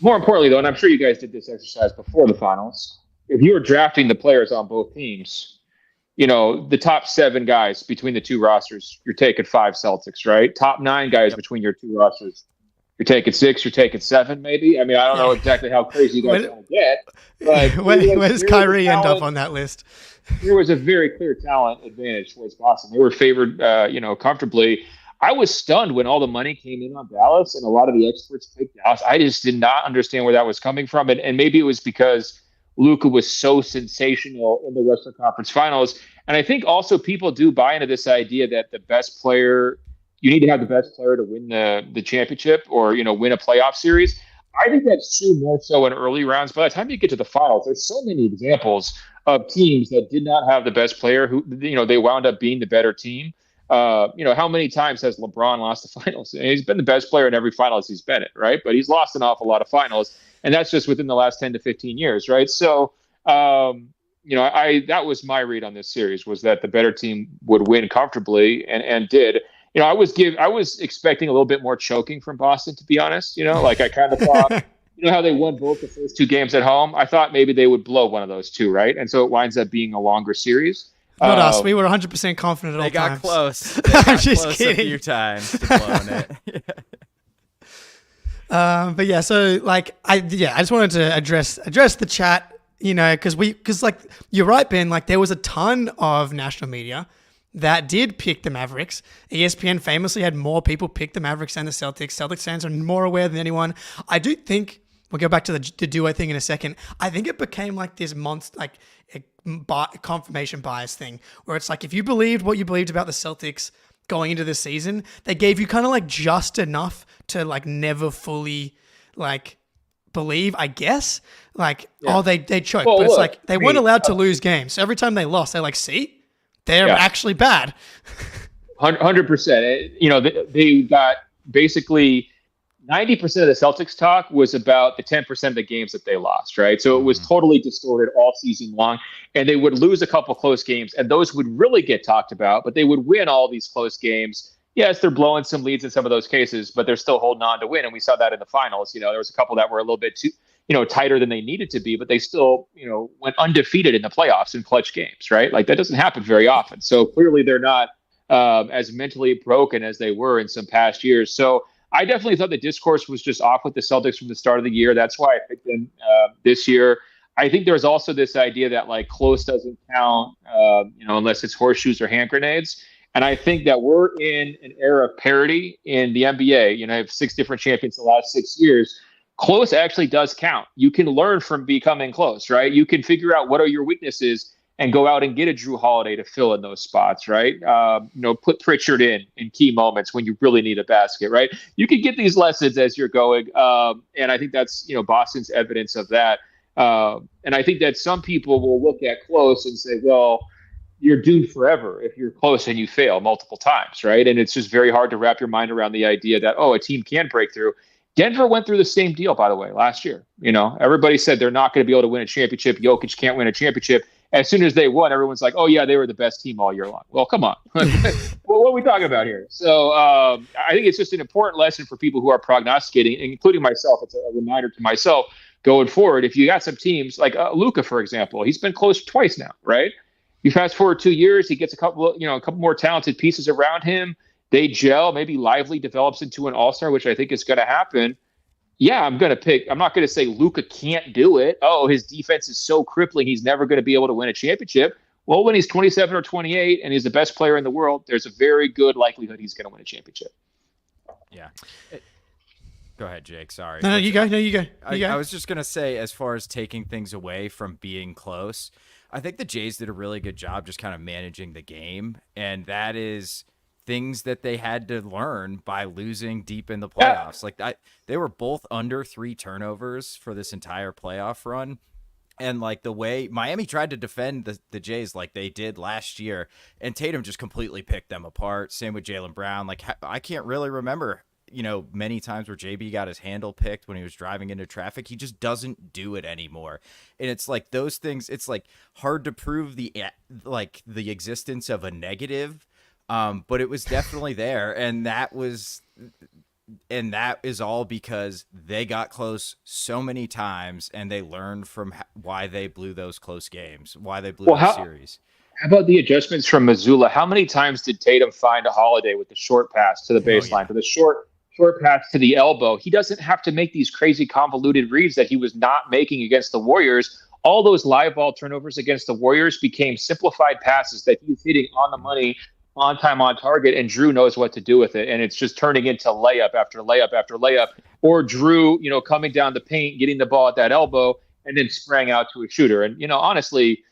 More importantly, though, and I'm sure you guys did this exercise before the finals, if you were drafting the players on both teams, the top 7 guys between the 2 rosters, you're taking 5 Celtics, right? Top 9 guys between your 2 rosters, you're taking 6, you're taking 7, maybe. I mean, I don't know exactly how crazy you guys want to get. But where does Kyrie end up on that list? There was a very clear talent advantage towards Boston. They were favored, comfortably. I was stunned when all the money came in on Dallas, and a lot of the experts picked Dallas. I just did not understand where that was coming from. And maybe it was because Luka was so sensational in the Western Conference Finals. And I think also people do buy into this idea that the best player, you need to have the best player to win the championship or, win a playoff series. I think that's true more so in early rounds. By the time you get to the finals, there's so many examples of teams that did not have the best player who, they wound up being the better team. How many times has LeBron lost the finals? And he's been the best player in every finals he's been in, right? But he's lost an awful lot of finals, and that's just within the last 10 to 15 years, right? So, that was my read on this series, was that the better team would win comfortably, and did. I was expecting a little bit more choking from Boston, to be honest. I kind of thought, how they won both the first two games at home. I thought maybe they would blow one of those two, right? And so it winds up being a longer series. Not us. We were 100% confident at all times. They got close. They got I'm just close kidding. a few times to blowing it. But yeah, so I just wanted to address the chat, because you're right, Ben. There was a ton of national media that did pick the Mavericks. ESPN famously had more people pick the Mavericks than the Celtics. Celtics fans are more aware than anyone. I do think we'll go back to the duo thing in a second. I think it became this monster, confirmation bias thing, where it's if you believed what you believed about the Celtics going into the season, they gave you kind of just enough to never fully believe, I guess. They choked, well, but look, it's they weren't allowed to lose games. So every time they lost, they're see, they're actually bad. 100%. They got basically 90% of the Celtics talk was about the 10% of the games that they lost, right? So it was totally distorted all season long, and they would lose a couple close games, and those would really get talked about, but they would win all these close games. Yes, they're blowing some leads in some of those cases, but they're still holding on to win, and we saw that in the finals. There was a couple that were a little bit too, tighter than they needed to be, but they still, went undefeated in the playoffs in clutch games, right? That doesn't happen very often. So clearly they're not as mentally broken as they were in some past years. So I definitely thought the discourse was just off with the Celtics from the start of the year. That's why I picked them this year. I think there's also this idea that close doesn't count, unless it's horseshoes or hand grenades. And I think that we're in an era of parity in the NBA. I have 6 different champions the last 6 years. Close actually does count. You can learn from becoming close, right? You can figure out what are your weaknesses and go out and get a Drew Holiday to fill in those spots, right? Put Pritchard in key moments when you really need a basket, right? You can get these lessons as you're going. And I think that's, Boston's evidence of that. And I think that some people will look at close and say, well, you're doomed forever if you're close and you fail multiple times, right? And it's just very hard to wrap your mind around the idea that, a team can break through. Denver went through the same deal, by the way, last year. Everybody said they're not going to be able to win a championship. Jokic can't win a championship. As soon as they won, everyone's like, oh, yeah, they were the best team all year long. Well, come on. Well, what are we talking about here? So I think it's just an important lesson for people who are prognosticating, including myself. It's a reminder to myself going forward. If you got some teams like Luka, for example, he's been close twice now, right? You fast forward 2 years, he gets a couple more talented pieces around him. They gel, maybe Lively develops into an all-star, which I think is going to happen. Yeah, I'm not going to say Luka can't do it. Oh, his defense is so crippling, he's never going to be able to win a championship. Well, when he's 27 or 28 and he's the best player in the world, there's a very good likelihood he's going to win a championship. Yeah. Go ahead, Jake. Sorry. No, you go. I was just going to say, as far as taking things away from being close, I think the Jays did a really good job just kind of managing the game, and that is things that they had to learn by losing deep in the playoffs. They were both under 3 turnovers for this entire playoff run. And the way Miami tried to defend the Jays like they did last year, and Tatum just completely picked them apart. Same with Jaylen Brown. I can't really remember, many times where JB got his handle picked when he was driving into traffic. He just doesn't do it anymore. And it's those things, it's hard to prove the existence of a negative. But it was definitely there, and that is all because they got close so many times, and they learned from why they blew those close games, why they blew the series. How about the adjustments from Mazzulla? How many times did Tatum find a Holiday with the short pass to the baseline, for the short pass to the elbow? He doesn't have to make these crazy convoluted reads that he was not making against the Warriors. All those live ball turnovers against the Warriors became simplified passes that he's hitting on the money, on time, on target, and Drew knows what to do with it. And it's just turning into layup after layup after layup, or Drew, coming down the paint, getting the ball at that elbow, and then spraying out to a shooter. And, honestly,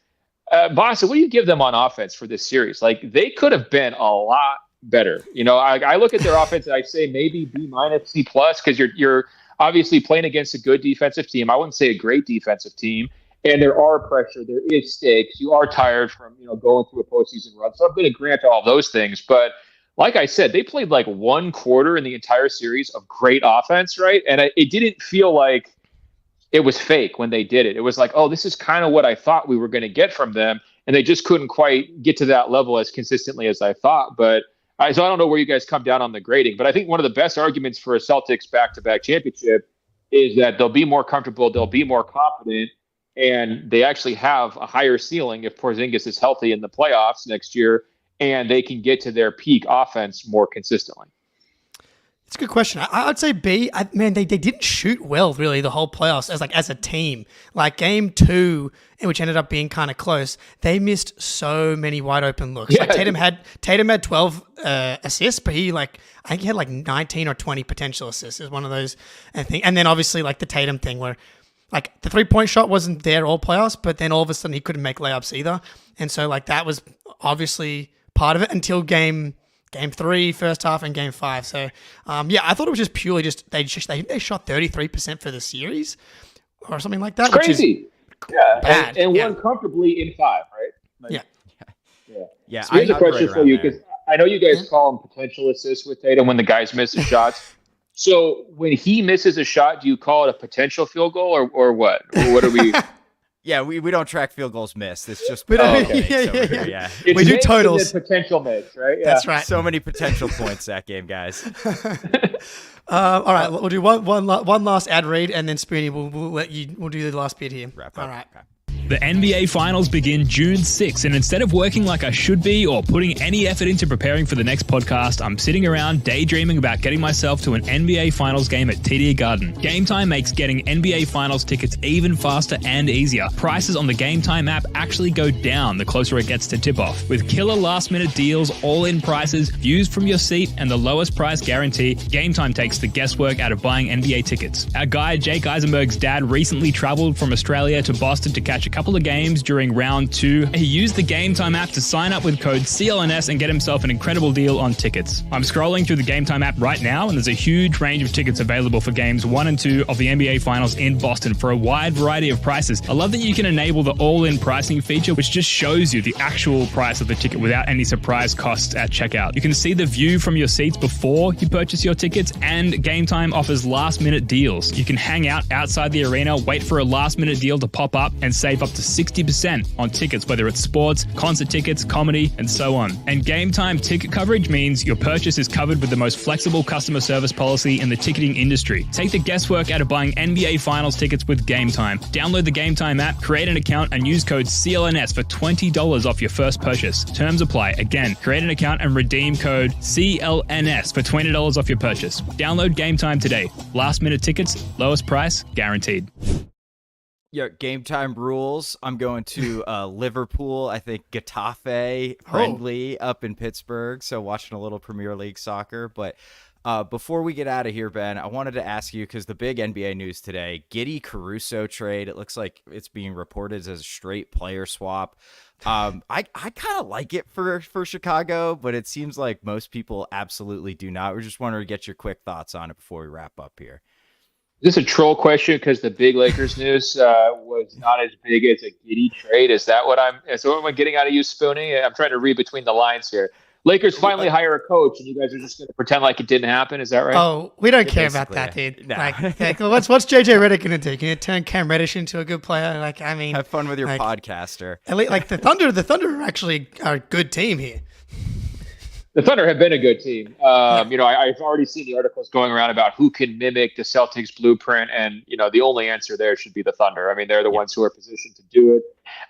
Boston, what do you give them on offense for this series? They could have been a lot better. I look at their offense and I say maybe B-, C+, because you're obviously playing against a good defensive team. I wouldn't say a great defensive team. And there are pressure, there is stakes. You are tired from going through a postseason run. So I'm going to grant all those things, but like I said, they played like one quarter in the entire series of great offense, right? And it didn't feel like it was fake when they did it. It was like, oh, this is kind of what I thought we were going to get from them. And they just couldn't quite get to that level as consistently as I thought. So I don't know where you guys come down on the grading, but I think one of the best arguments for a Celtics back-to-back championship is that they'll be more comfortable, they'll be more confident, and they actually have a higher ceiling if Porzingis is healthy in the playoffs next year, and they can get to their peak offense more consistently. It's a good question. I would say B. Man, they didn't shoot well really the whole playoffs as a team. Like game 2, which ended up being kind of close, they missed so many wide open looks. Yeah. Like Tatum had 12 assists, but I think he had like 19 or 20 potential assists. Is one of those things. And then obviously like the Tatum thing where like the 3-point shot wasn't there all playoffs, but then all of a sudden he couldn't make layups either. And so like that was obviously part of it until game 3, first half, and game 5. So, I thought it was just purely they shot 33% for the series or something like that. It's crazy. Bad. And won comfortably in 5, right? Yeah. So here's a question for you, because I know you guys call them potential assists with Tatum when the guys miss shots. So when he misses a shot, do you call it a potential field goal or what? Or what are we? Yeah, we don't track field goals missed. It's just we do totals. Potential makes, right? Yeah. That's right. So many potential points that game, guys. All right, we'll do one last ad read, and then Spoonie, we'll do the last bit here. Wrap up. All right. Okay. The NBA Finals begin June 6th, and instead of working like I should be or putting any effort into preparing for the next podcast, I'm sitting around daydreaming about getting myself to an NBA Finals game at TD Garden. Game Time makes getting NBA Finals tickets even faster and easier. Prices on the Game Time app actually go down the closer it gets to tip-off. With killer last-minute deals, all-in prices, views from your seat, and the lowest price guarantee, Game Time takes the guesswork out of buying NBA tickets. Our guy Jake Eisenberg's dad recently traveled from Australia to Boston to catch a couple of games during round 2. He used the Game Time app to sign up with code CLNS and get himself an incredible deal on tickets. I'm scrolling through the Game Time app right now, and there's a huge range of tickets available for games 1 and 2 of the NBA Finals in Boston for a wide variety of prices. I love that you can enable the all-in pricing feature, which just shows you the actual price of the ticket without any surprise costs at checkout. You can see the view from your seats before you purchase your tickets, and Game Time offers last-minute deals. You can hang out outside the arena, wait for a last-minute deal to pop up, and save up to 60% on tickets, whether it's sports, concert tickets, comedy, and so on. And Game Time ticket coverage means your purchase is covered with the most flexible customer service policy in the ticketing industry. Take the guesswork out of buying NBA Finals tickets with Game Time. Download the Game Time app, create an account, and use code CLNS for $20 off your first purchase. Terms apply. Again, create an account and redeem code CLNS for $20 off your purchase. Download Game Time today. Last minute tickets, lowest price, guaranteed. Yeah, Game Time rules. I'm going to Liverpool. I think Getafe friendly up in Pittsburgh. So watching a little Premier League soccer. But before we get out of here, Ben, I wanted to ask you, because the big NBA news today, Giddey Caruso trade. It looks like it's being reported as a straight player swap. I kind of like it for Chicago, but it seems like most people absolutely do not. We're just wondering to get your quick thoughts on it before we wrap up here. Is this a troll question because the big Lakers news was not as big as a Giddey trade? Is that what I'm getting out of you, Spoonie? I'm trying to read between the lines here. Lakers finally hire a coach, and you guys are just going to pretend like it didn't happen. Is that right? Oh, we don't care about that, dude. No. What's JJ Redick going to do? Can you turn Cam Reddish into a good player? Have fun with your podcaster. At least, the Thunder are actually a good team here. The Thunder have been a good team. I've already seen the articles going around about who can mimic the Celtics blueprint, and the only answer there should be the Thunder. I mean, they're the ones who are positioned to do it.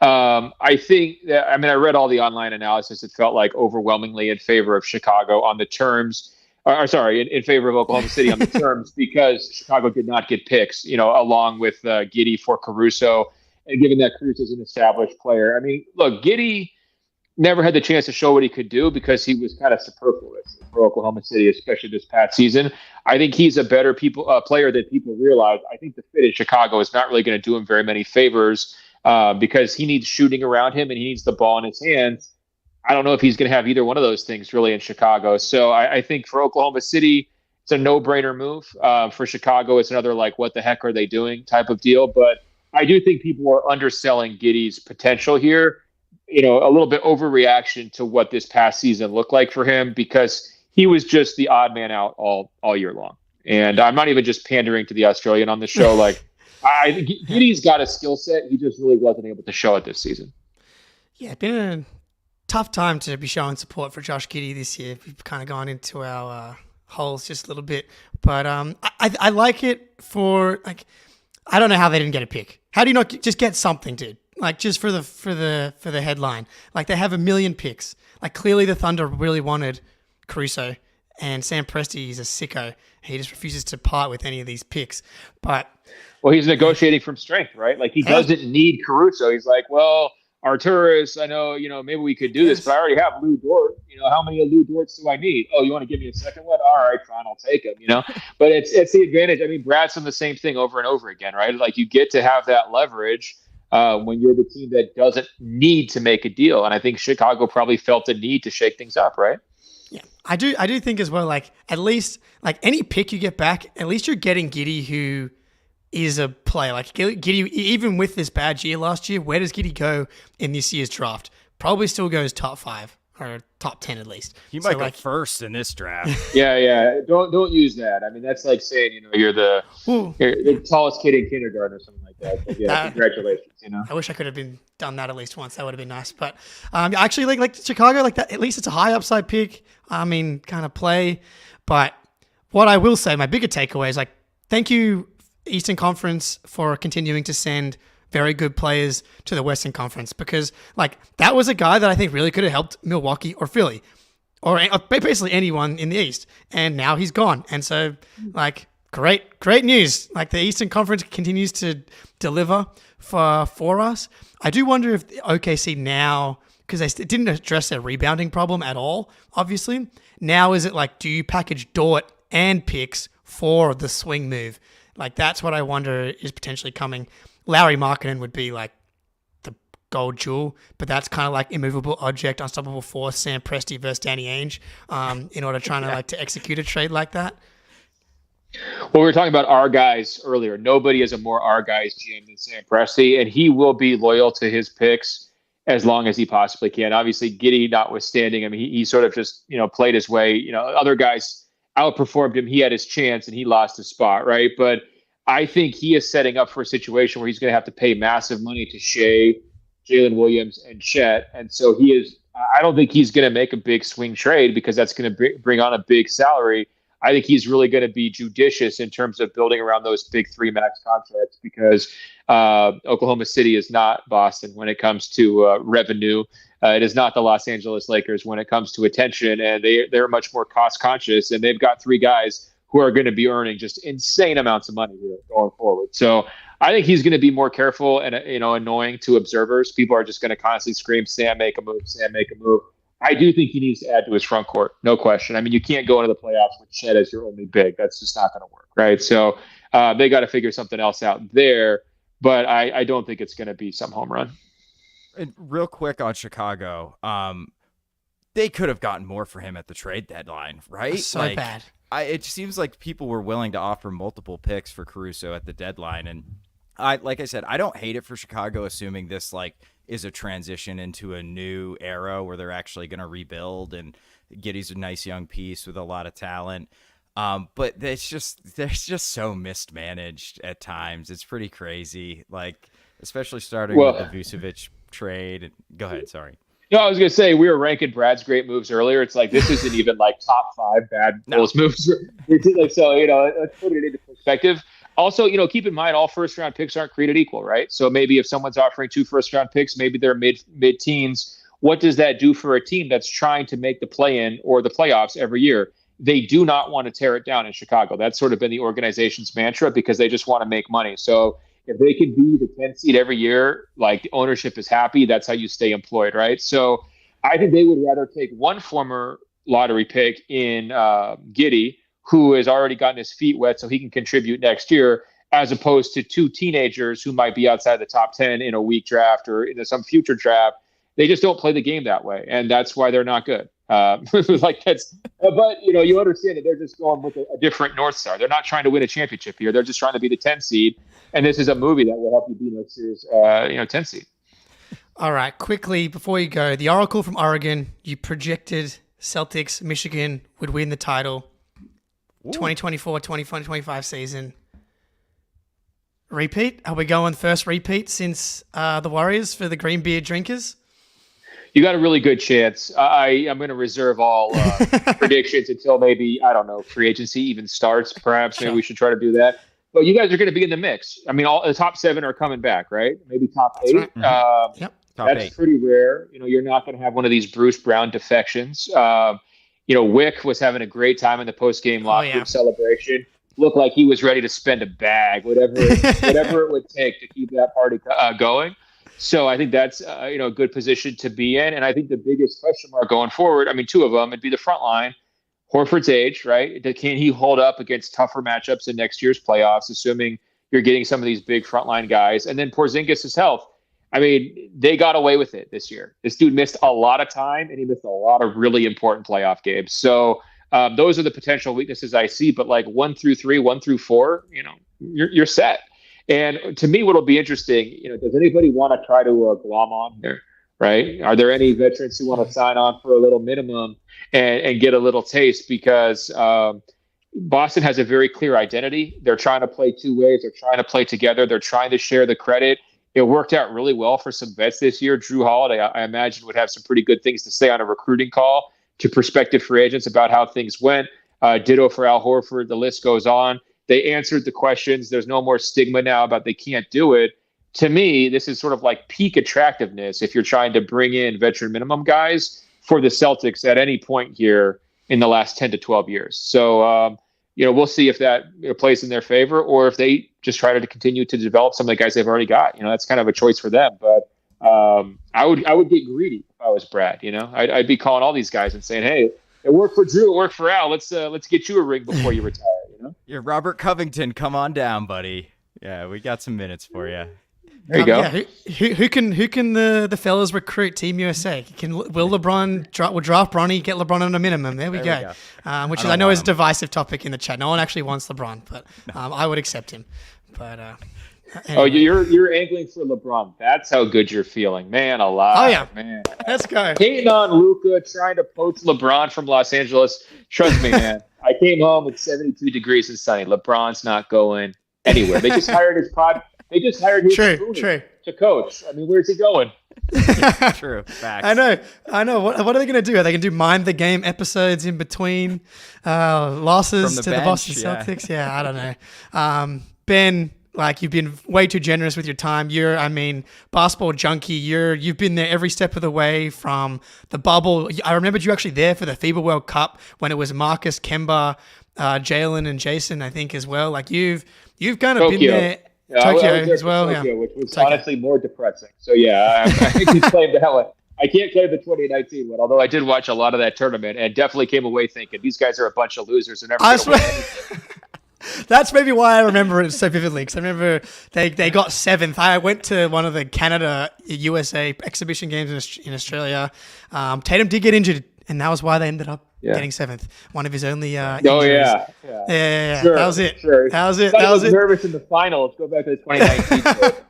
I think that, I read all the online analysis. It felt like overwhelmingly in favor of Chicago on the terms. In favor of Oklahoma City on the terms, because Chicago did not get picks, along with Giddey for Caruso, and given that Caruso's an established player. Look, Giddey never had the chance to show what he could do because he was kind of superfluous for Oklahoma City, especially this past season. I think he's a better player than people realize. I think the fit in Chicago is not really going to do him very many favors because he needs shooting around him and he needs the ball in his hands. I don't know if he's going to have either one of those things really in Chicago. So I think for Oklahoma City, it's a no-brainer move. For Chicago, it's another what the heck are they doing type of deal. But I do think people are underselling Giddey's potential here. A little bit overreaction to what this past season looked like for him, because he was just the odd man out all year long. And I'm not even just pandering to the Australian on the show. Like, Giddey's got a skill set. He just really wasn't able to show it this season. Yeah, it's been a tough time to be showing support for Josh Giddey this year. We've kind of gone into our holes just a little bit. But I like it for, like, I don't know how they didn't get a pick. How do you not just get something, dude? Like, just for the headline. Like, they have a million picks. Like, clearly the Thunder really wanted Caruso, and Sam Presti is a sicko. He just refuses to part with any of these picks. But well, he's negotiating from strength, right? Like, he doesn't need Caruso. He's like, well, Arturas, I know, maybe we could do this, but I already have Lou Dort. How many Lou Dorts do I need? Oh, you want to give me a second one? All right, fine, I'll take him, But it's the advantage. I mean, Brad's done the same thing over and over again, right? Like, you get to have that leverage when you're the team that doesn't need to make a deal. And I think Chicago probably felt the need to shake things up, right? Yeah, I do think as well, like, at least, like, any pick you get back, at least you're getting Giddey, who is a player. Like, Giddey, even with this bad year last year, where does Giddey go in this year's draft? Probably still goes top 5 or top 10 at least. He might go first in this draft. Yeah. Don't use that. I mean, that's like saying, you're the tallest kid in kindergarten or something like that. But yeah, congratulations. I wish I could have done that at least once. That would have been nice. But actually, like Chicago, like that. At least it's a high upside pick. I mean, kind of play. But what I will say, my bigger takeaway is, like, thank you, Eastern Conference, for continuing to send very good players to the Western Conference, because, like, that was a guy that I think really could have helped Milwaukee or Philly or basically anyone in the East, and now he's gone. And so, like, great news. Like, the Eastern Conference continues to deliver for us. I do wonder if OKC now, because they didn't address their rebounding problem at all, obviously, now is it like, do you package Dort and picks for the swing move? Like, that's what I wonder is potentially coming. Larry Markkinen would be like the gold jewel, but that's kind of like immovable object, unstoppable force, Sam Presti versus Danny Ainge, in order to execute a trade like that. Well, we were talking about our guys earlier. Nobody is a more our guys GM than Sam Presti, and he will be loyal to his picks as long as he possibly can. Obviously, Giddey notwithstanding, I mean, he sort of just, played his way. Other guys outperformed him. He had his chance and he lost his spot, right? But I think he is setting up for a situation where he's going to have to pay massive money to Shea, Jaylen Williams, and Chet. And so I don't think he's going to make a big swing trade because that's going to bring on a big salary. I think he's really going to be judicious in terms of building around those big 3 max contracts, because Oklahoma City is not Boston when it comes to revenue. It is not the Los Angeles Lakers when it comes to attention, and they're much more cost conscious, and they've got 3 guys who are going to be earning just insane amounts of money here going forward. So I think he's going to be more careful and annoying to observers. People are just going to constantly scream, "Sam, make a move! Sam, make a move!" I do think he needs to add to his front court, no question. I mean, you can't go into the playoffs with Chet as your only big. That's just not going to work, right? So they got to figure something else out there. But I don't think it's going to be some home run. And real quick on Chicago, they could have gotten more for him at the trade deadline, right? That's so bad. It seems like people were willing to offer multiple picks for Caruso at the deadline, and like I said, I don't hate it for Chicago, assuming this is a transition into a new era where they're actually going to rebuild, and Giddey's a nice young piece with a lot of talent. But there's just so mismanaged at times. It's pretty crazy, especially starting with the Vucevic trade. Go ahead, sorry. No, I was going to say, we were ranking Brad's great moves earlier. It's like, this isn't even top 5 bad Bulls moves. So, let's put it into perspective. Also, keep in mind, all first round picks aren't created equal, right? So maybe if someone's offering 2 first round picks, maybe they're mid-teens. What does that do for a team that's trying to make the play-in or the playoffs every year? They do not want to tear it down in Chicago. That's sort of been the organization's mantra, because they just want to make money. So if they can be the 10th seed every year, the ownership is happy, that's how you stay employed, right? So I think they would rather take one former lottery pick in Giddey, who has already gotten his feet wet so he can contribute next year, as opposed to 2 teenagers who might be outside the top 10 in a weak draft or in some future draft. They just don't play the game that way, and that's why they're not good. But you understand that they're just going with a different North Star. They're not trying to win a championship here. They're just trying to be the 10 seed, and this is a movie that will help you be next year's 10 seed. All right, quickly before you go, the Oracle from Oregon, you projected Celtics, Michigan would win the title. 2024-2025 season. Repeat? Are we going first repeat since the Warriors for the green beer drinkers? You got a really good chance. I'm going to reserve all predictions until maybe, I don't know, free agency even starts. Perhaps maybe we should try to do that. But you guys are going to be in the mix. I mean, all the top 7 are coming back, right? Maybe top 8. Right. Mm-hmm. Yep. That's 8. Pretty rare. You're not going to have one of these Bruce Brown defections. Wick was having a great time in the post-game locker room celebration. Looked like he was ready to spend a bag, whatever it would take to keep that party going. So I think that's a good position to be in. And I think the biggest question mark going forward, I mean, 2 of them, it'd be the front line. Horford's age, right? Can he hold up against tougher matchups in next year's playoffs, assuming you're getting some of these big frontline guys? And then Porzingis' health. I mean, they got away with it this year. This dude missed a lot of time, and he missed a lot of really important playoff games. So those are the potential weaknesses I see. But like 1 through 3, 1 through 4, you're set. And to me, what'll be interesting, does anybody want to try to glom on here, right? Are there any veterans who want to sign on for a little minimum and get a little taste? Because Boston has a very clear identity. They're trying to play 2 ways. They're trying to play together. They're trying to share the credit. It worked out really well for some vets this year. Drew Holiday, I imagine, would have some pretty good things to say on a recruiting call to prospective free agents about how things went. Ditto for Al Horford. The list goes on. They answered the questions. There's no more stigma now about they can't do it. To me, this is sort of like peak attractiveness if you're trying to bring in veteran minimum guys for the Celtics at any point here in the last 10 to 12 years. So, we'll see if that plays in their favor or if they just try to continue to develop some of the guys they've already got. That's kind of a choice for them. But I would get greedy if I was Brad. I'd be calling all these guys and saying, hey, it worked for Drew, it worked for Al. Let's get you a ring before you retire. You're Robert Covington. Come on down, buddy. Yeah, we got some minutes for you. There you go. Yeah, who can the fellas recruit Team USA? Will LeBron draft Bronny, get LeBron on a minimum? There we go. Which I know is a divisive topic in the chat. No one actually wants LeBron, but I would accept him. But anyway. Oh, you're angling for LeBron. That's how good you're feeling, man. Alive. Oh yeah, man. Let's go. Hating on Luka, trying to poach LeBron from Los Angeles. Trust me, man. I came home with 72 degrees and sunny. LeBron's not going anywhere. They just hired his They just hired his to coach. I mean, where's he going? True. Facts. I know. What are they going to do? Are they going to do mind the game episodes in between losses to the Boston Celtics? Yeah, I don't know. Ben, like, you've been way too generous with your time. Basketball junkie. You've been there every step of the way from the bubble. I remembered you actually there for the FIBA World Cup when it was Marcus, Kemba, Jaylen, and Jayson, I think, as well. Like, you've kind of been there. Yeah, Tokyo I was there as well, Tokyo, which was honestly more depressing. So yeah, I can claim that one. I can't claim the 2019 one, although I did watch a lot of that tournament and definitely came away thinking these guys are a bunch of losers and never going to win anything. That's maybe why I remember it so vividly, because I remember they got 7th. I went to one of the Canada USA exhibition games in Australia. Tatum did get injured, and that was why they ended up getting 7th. One of his only injuries. Oh, yeah. Sure, that was it. Sure. That was it. I was nervous in the finals. Go back to the 2019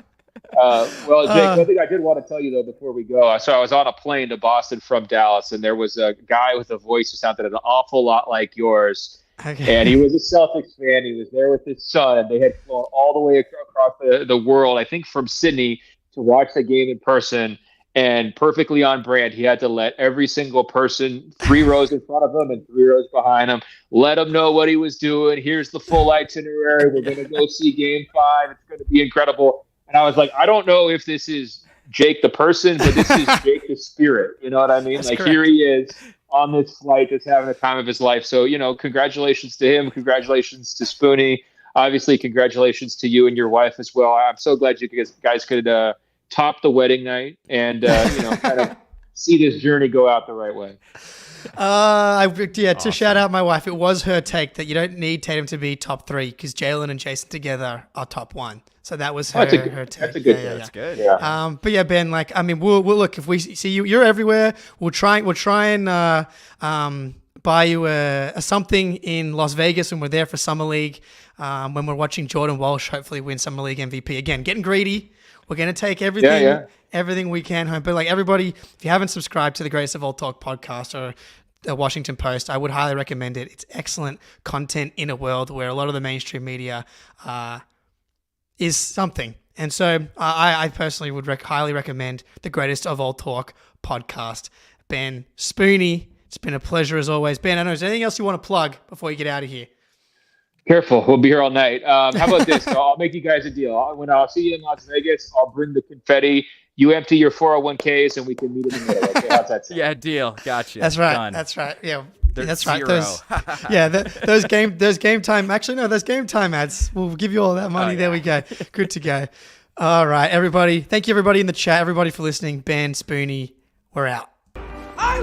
Well, Jake, one thing I did want to tell you, though, before we go. So I was on a plane to Boston from Dallas, and there was a guy with a voice who sounded an awful lot like yours. Okay. And he was a Celtics fan. He was there with his son, and they had flown all the way across the world, I think from Sydney, to watch the game in person. And perfectly on brand, he had to let every single person, 3 rows in front of him and 3 rows behind him, let him know what he was doing. Here's the full itinerary. We're going to go see Game 5. It's going to be incredible. And I was like, I don't know if this is Jake the person, but this is Jake the spirit. You know what I mean? That's like, correct. Here he is on this flight, just having the time of his life. So, congratulations to him. Congratulations to Spoonie. Obviously, congratulations to you and your wife as well. I'm so glad you guys could top the wedding night and kind of see this journey go out the right way. To shout out my wife, it was her take that you don't need Tatum to be top 3 because Jaylen and Jayson together are top 1. So that was her take. That's a good That's good. Yeah. But yeah, Ben, we'll look, if we see you, you're everywhere. We'll try and buy you a something in Las Vegas when we're there for Summer League. When we're watching Jordan Walsh hopefully win Summer League MVP again. Getting greedy. We're going to take everything we can home. But everybody, if you haven't subscribed to the Greatest of All Talk podcast or the Washington Post. I would highly recommend it. It's excellent content in a world where a lot of the mainstream media is something. And so I personally would highly recommend the Greatest of All Talk podcast. Ben Spoonie, it's been a pleasure as always. Ben, I don't know, is there anything else you want to plug before you get out of here? Careful, we'll be here all night. How about this? So I'll make you guys a deal. When I'll see you in Las Vegas, I'll bring the confetti. You empty your 401ks and we can meet in the middle. Okay, how's that sound? Yeah, deal. Gotcha. That's right. Done. That's right. Yeah. There's That's right. zero. Those game time. Actually, no, those game time ads. We'll give you all that money. Oh, yeah. There we go. Good to go. All right, everybody. Thank you, everybody in the chat. Everybody for listening. Ben Spoonie, we're out. I